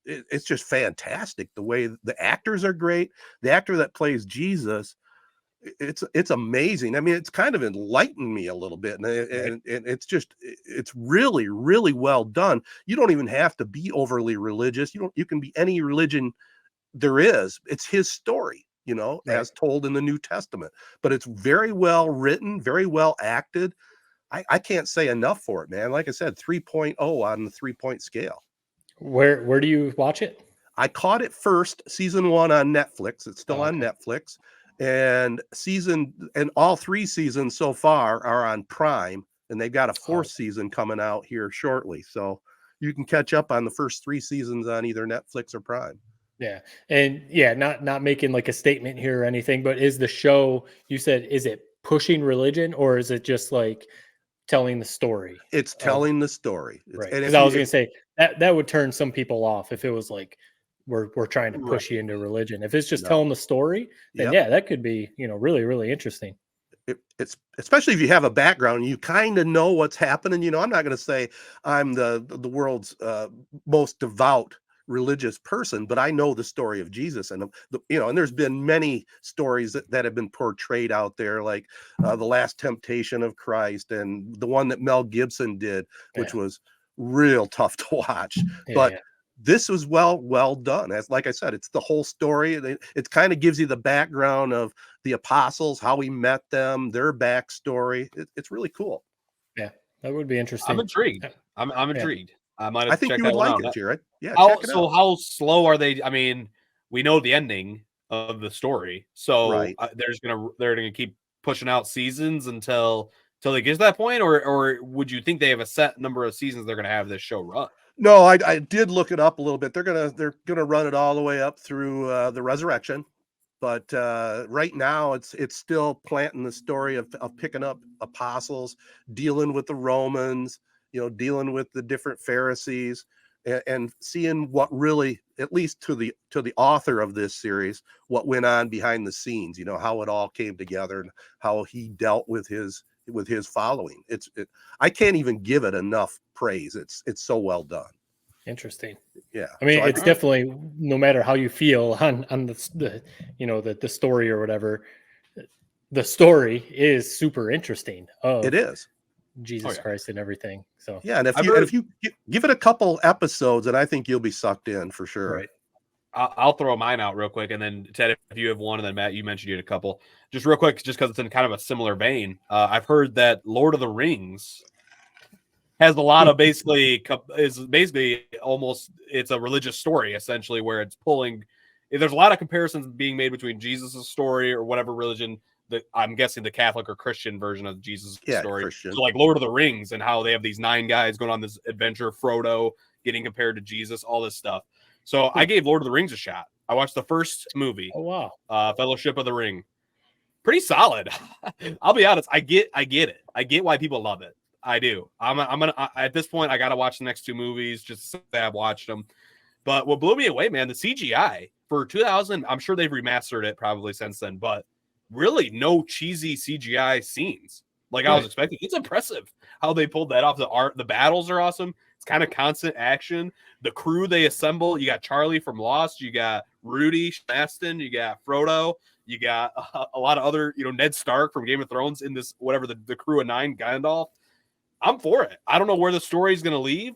it's just fantastic. The way the actors are great. The actor that plays Jesus, it's amazing. I mean, it's kind of enlightened me a little bit, and it's really, really well done. You don't even have to be overly religious. You can be any religion there is. It's his story, as told in the New Testament. But it's very well written, very well acted. I can't say enough for it, man. Like I said, 3.0 on the 3-point scale. Where do you watch it? I caught it first, season 1 on Netflix. It's still on Netflix. And all 3 seasons so far are on Prime. and they've got a fourth season coming out here shortly. So you can catch up on the first 3 seasons on either Netflix or Prime. Yeah. And yeah, not making like a statement here or anything, but is the show, you said, is it pushing religion or is it just like telling the story? It's telling the story. Right. And Because I was going to say that would turn some people off if it was like we're trying to push you into religion. If it's just telling the story, then yeah, that could be, really, really interesting. It's especially if you have a background, you kind of know what's happening. I'm not going to say I'm the world's most devout religious person, but I know the story of Jesus, and and there's been many stories that have been portrayed out there, like the Last Temptation of Christ, and the one that Mel Gibson did, which was real tough to watch. But this was well done. As like I said, it's the whole story. It kind of gives you the background of the apostles, how he met them, their backstory. It's really cool. Yeah, that would be interesting. I'm intrigued. I'm intrigued. I think you would like it, Jared. Yeah. Check it out. How slow are they? I mean, we know the ending of the story, so they're gonna keep pushing out seasons until they get to that point, or would you think they have a set number of seasons they're gonna have this show run? No, I did look it up a little bit. They're gonna run it all the way up through the resurrection, but right now it's still planting the story of picking up apostles, dealing with the Romans, dealing with the different Pharisees, and seeing what really, at least to the author of this series, what went on behind the scenes. How it all came together and how he dealt with his following. I can't even give it enough praise. It's so well done. Interesting. Yeah. I mean, it's definitely, no matter how you feel on the story or whatever, the story is super interesting. It is. Jesus Christ and everything. So yeah, and if you give it a couple episodes, and I think you'll be sucked in for sure. Right. I'll throw mine out real quick, and then Ted, if you have one, and then Matt, you mentioned you had a couple. Just real quick, just because it's in kind of a similar vein. I've heard that Lord of the Rings has a lot of it's a religious story essentially, where it's pulling. There's a lot of comparisons being made between Jesus' story or whatever religion that I'm guessing the Catholic or Christian version of Jesus' story. Christian. So like Lord of the Rings and how they have these 9 guys going on this adventure, Frodo getting compared to Jesus, all this stuff. So I gave Lord of the Rings a shot. I watched the first movie. Oh wow. Fellowship of the Ring. Pretty solid. I'll be honest. I get it. I get why people love it. I do. I'm gonna at this point I gotta watch the next 2 movies just to say I've watched them. But what blew me away, man, the CGI for 2000. I'm sure they've remastered it probably since then, but really no cheesy CGI scenes like I was expecting. It's impressive how they pulled that off. The battles are awesome. It's kind of constant action. The crew they assemble, you got Charlie from Lost, you got Rudy Aston, you got Frodo, you got a lot of other, Ned Stark from Game of Thrones in this, whatever, the crew of 9, Gandalf. I'm for it. I don't know where the story is going to leave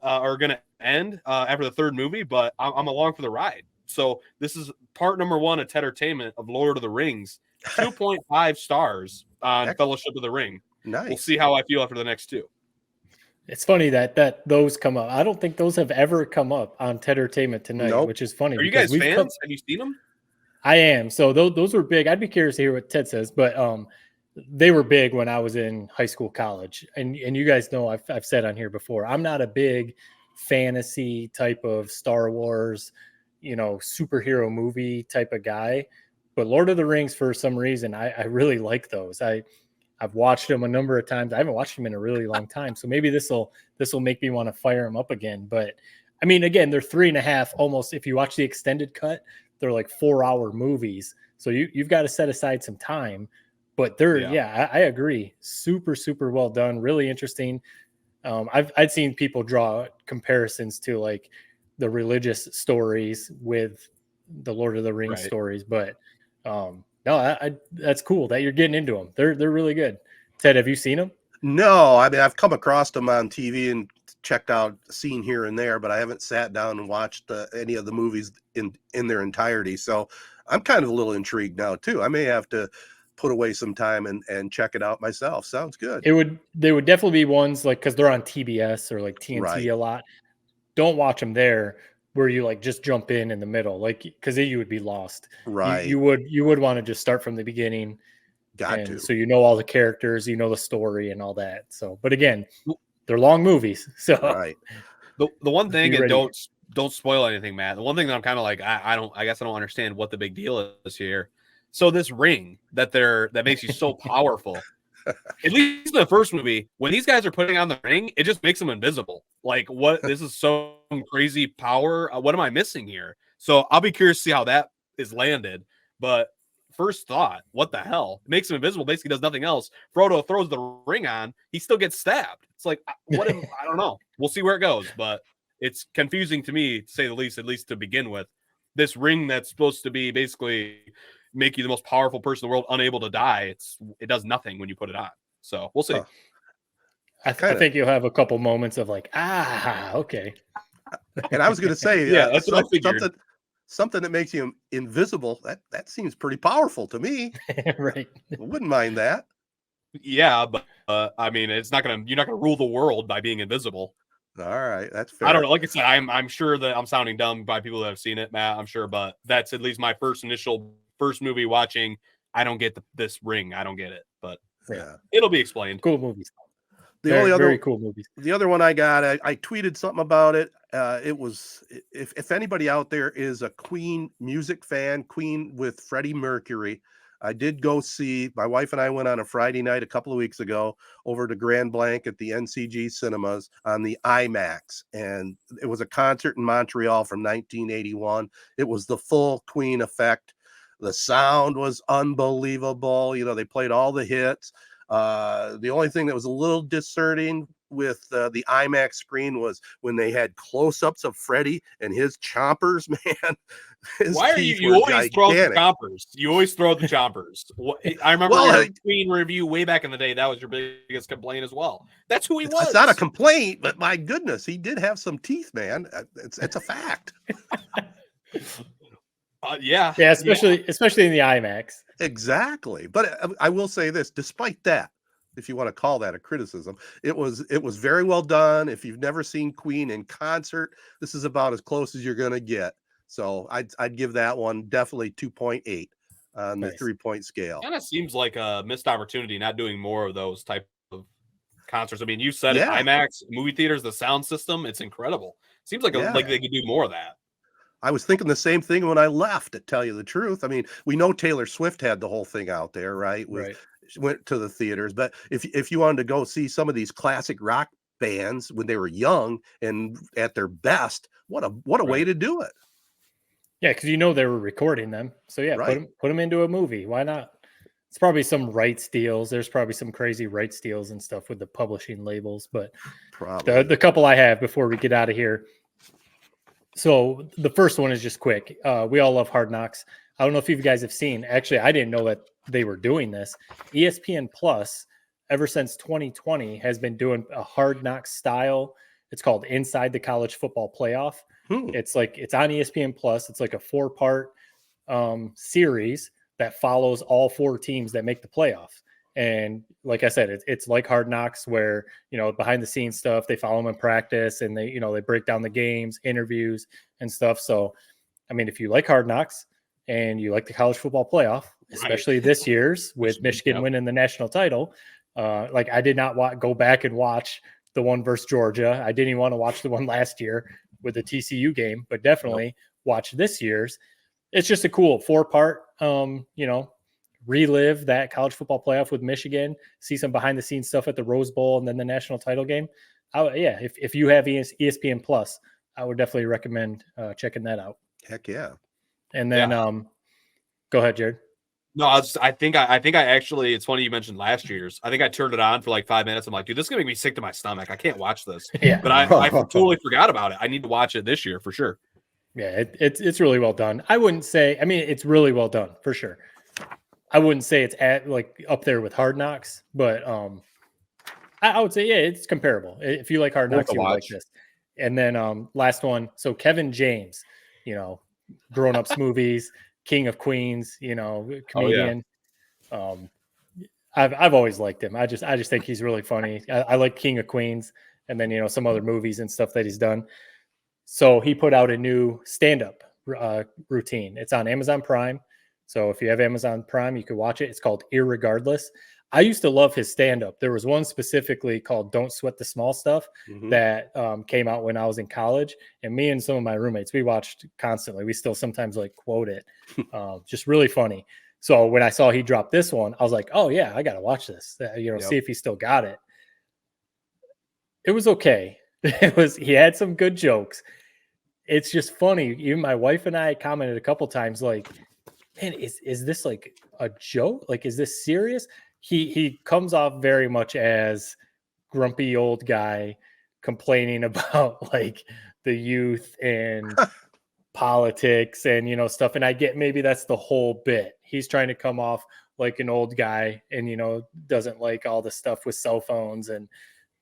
or going to end after the 3rd movie, but I'm along for the ride. So this is part number 1 of Tedertainment of Lord of the Rings. 2.5 stars on Fellowship of the Ring. Nice. We'll see how I feel after the next 2. It's funny that those come up. I don't think those have ever come up on Tedertainment Tonight, which is funny. Are you guys fans? Have you seen them? I am. So those were big. I'd be curious to hear what Ted says, but they were big when I was in high school, college. And you guys know I've said on here before, I'm not a big fantasy type of Star Wars, superhero movie type of guy. But Lord of the Rings, for some reason, I really like those. I've watched them a number of times. I haven't watched them in a really long time. So maybe this will make me want to fire them up again. But I mean, again, they're 3.5 almost. If you watch the extended cut, they're like 4-hour movies. So you've got to set aside some time. But I agree. Super, super well done. Really interesting. I'd seen people draw comparisons to like the religious stories with the Lord of the Rings stories, but no, that's cool that you're getting into them. They're really good. Ted, have you seen them? No, I mean I've come across them on TV and checked out a scene here and there, but I haven't sat down and watched any of the movies in their entirety. So I'm kind of a little intrigued now too. I may have to put away some time and check it out myself. Sounds good. They would definitely be ones like, because they're on TBS or like TNT a lot. Don't watch them there where you like just jump in the middle, like because you would be lost. Right. You would want to just start from the beginning Got to. So you know all the characters, you know the story and all that. So, but again, they're long movies. So Right. The one thing, and ready. don't spoil anything, Matt. The one thing that I'm kind of like, I guess I don't understand what the big deal is here. So this ring that makes you so powerful, at least in the first movie, when these guys are putting on the ring, it just makes them invisible. Like, what? This is so crazy power. What am I missing here? So I'll be curious to see how that is landed. But first thought, what the hell? It makes him invisible, basically does nothing else. Frodo throws the ring on, he still gets stabbed. It's like, I don't know. We'll see where it goes, but it's confusing to me, to say the least, at least to begin with. This ring that's supposed to be basically make you the most powerful person in the world, unable to die. It does nothing when you put it on. So we'll see. Huh. I think you'll have a couple moments of like, okay. And I was going to say, Yeah, that's what I figured. Something that makes you invisible. That seems pretty powerful to me. Right. I wouldn't mind that. Yeah, but I mean, you're not gonna rule the world by being invisible. All right, that's fair. I don't know. Like I said, I'm sure that I'm sounding dumb by people that have seen it, Matt. I'm sure, but that's at least my first movie watching. I don't get this ring. I don't get it, but Yeah, it'll be explained. Cool movies. very cool movies. The other one I got, I tweeted something about it. It was if anybody out there is a Queen music fan, Queen with Freddie Mercury. I did go see, my wife and I went on a Friday night a couple of weeks ago over to Grand Blanc at the NCG Cinemas on the IMAX. And it was a concert in Montreal from 1981. It was the full Queen effect. The sound was unbelievable. You know, they played all the hits. The only thing that was a little discerning with the IMAX screen was when they had close-ups of Freddie and his chompers, man. Why are you always throw the chompers? You always throw the chompers. I remember your Queen review way back in the day. That was your biggest complaint as well. That's who he was. It's not a complaint, but my goodness, he did have some teeth, man. It's a fact. Yeah, especially in the IMAX. Exactly. But I will say this: despite that, if you want to call that a criticism, it was very well done. If you've never seen Queen in concert, this is about as close as you're going to get. So I'd give that one definitely 2.8 on the 3-point scale. Kind of seems like a missed opportunity not doing more of those type of concerts. I mean, you said it, IMAX, movie theaters, the sound system, it's incredible. Seems like like they could do more of that. I was thinking the same thing when I left, to tell you the truth. I mean, we know Taylor Swift had the whole thing out there, right? She went to the theaters. But if you wanted to go see some of these classic rock bands when they were young and at their best, what a way to do it. Yeah, because they were recording them. So put them into a movie. Why not? It's probably some rights deals. There's probably some crazy rights deals and stuff with the publishing labels. But the couple I have before we get out of here. So the first one is just quick. We all love Hard Knocks. I don't know if you guys have seen. Actually, I didn't know that they were doing this. ESPN Plus, ever since 2020, has been doing a Hard Knocks style. It's called Inside the College Football Playoff. It's on ESPN Plus. It's like a 4-part series that follows all 4 teams that make the playoffs. And like I said, it's like Hard Knocks, where behind the scenes stuff, they follow them in practice, and they break down the games, interviews, and stuff. So, I mean, if you like Hard Knocks and you like the college football playoff, especially this year's with Michigan winning the national title, I did not go back and watch the one versus Georgia. I didn't even want to watch the one last year with the TCU game, but definitely watch this year's. It's just a cool 4-part, relive that college football playoff with Michigan, see some behind the scenes stuff at the Rose Bowl and then the national title game. If you have ESPN Plus, I would definitely recommend checking that out. Heck yeah. And then go ahead, Jared. No, I think I actually, it's funny you mentioned last year's. I think I turned it on for like 5 minutes. I'm like, dude, this is gonna make me sick to my stomach. I can't watch this. But I totally forgot about it. I need to watch it this year for sure. Yeah, it's really well done. I wouldn't say, it's really well done for sure. I wouldn't say it's up there with Hard Knocks, but I would say it's comparable. If you like Hard Knocks, you would like this. And then last one, so Kevin James, Grown Ups movies, King of Queens, comedian. I've always liked him. I just think he's really funny. I like King of Queens, and then some other movies and stuff that he's done. So he put out a new stand-up routine. It's on Amazon Prime. So if you have Amazon Prime, you can watch it. It's called Irregardless. I used to love his stand-up. There was one specifically called Don't Sweat the Small Stuff that came out when I was in college. And me and some of my roommates, we watched constantly. We still sometimes like quote it. Just really funny. So when I saw he dropped this one, I was like, oh yeah, I got to watch this, see if he still got it. It was okay. He had some good jokes. It's just funny. Even my wife and I commented a couple times, like, man, is this like a joke? Like, is this serious? He comes off very much as grumpy old guy complaining about like the youth and politics and stuff. And I get maybe that's the whole bit. He's trying to come off like an old guy and doesn't like all the stuff with cell phones and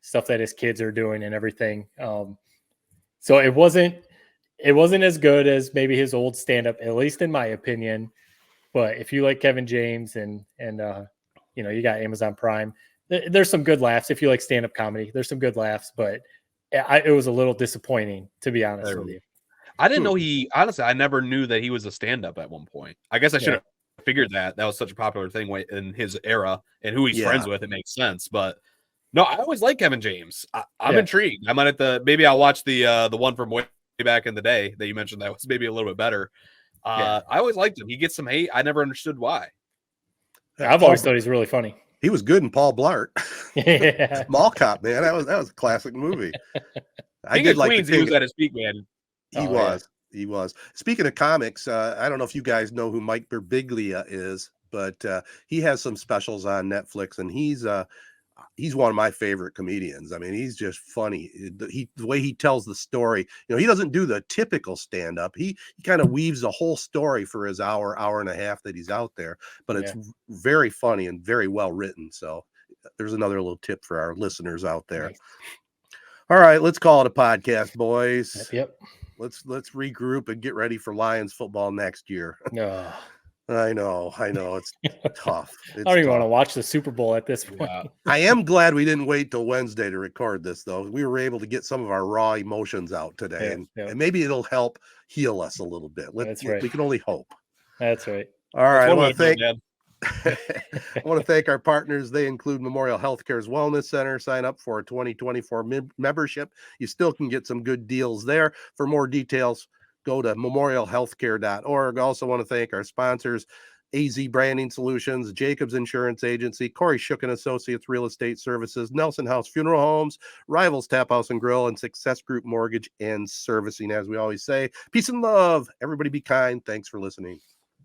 stuff that his kids are doing and everything. So it wasn't as good as maybe his old stand-up, at least in my opinion. But if you like Kevin James and you got Amazon Prime, there's some good laughs. If you like stand-up comedy, there's some good laughs, but it was a little disappointing, to be honest with you. I didn't know honestly, I never knew that he was a stand-up at one point. I guess I should have figured that was such a popular thing in his era and who he's friends with. It makes sense. But no, I always like Kevin James. I'm intrigued. I might maybe I'll watch the one from way back in the day that you mentioned that was maybe a little bit better. I always liked him. He gets some hate. I never understood why. I've always thought he's really funny. He was good in Paul Blart. Yeah. Mall Cop, man. That was a classic movie. I did like Queens, he was at his peak, man. He was. Speaking of comics, I don't know if you guys know who Mike Birbiglia is, but he has some specials on Netflix, and he's one of my favorite comedians. I mean, he's just funny. The way he tells the story, he doesn't do the typical stand-up. He kind of weaves the whole story for his hour and a half that he's out there, but it's very funny and very well written. So there's another little tip for our listeners out there. Nice. All right, let's call it a podcast, boys. Yep. Let's regroup and get ready for Lions football next year. I know. It's tough. I don't even want to watch the Super Bowl at this point. Yeah. I am glad we didn't wait till Wednesday to record this, though. We were able to get some of our raw emotions out today, and maybe it'll help heal us a little bit. That's right. We can only hope. That's right. All right. I want to thank our partners. They include Memorial Healthcare's Wellness Center. Sign up for a 2024 membership. You still can get some good deals there. For more details, go to memorialhealthcare.org. I also want to thank our sponsors, AZee Branding Solutions, Jacobs Insurance Agency, Kori Shook & Associates Real Estate Services, Nelson House Funeral Homes, Rivals Taphouse and Grille, and Success Group Mortgage and Servicing. As we always say, peace and love. Everybody be kind. Thanks for listening.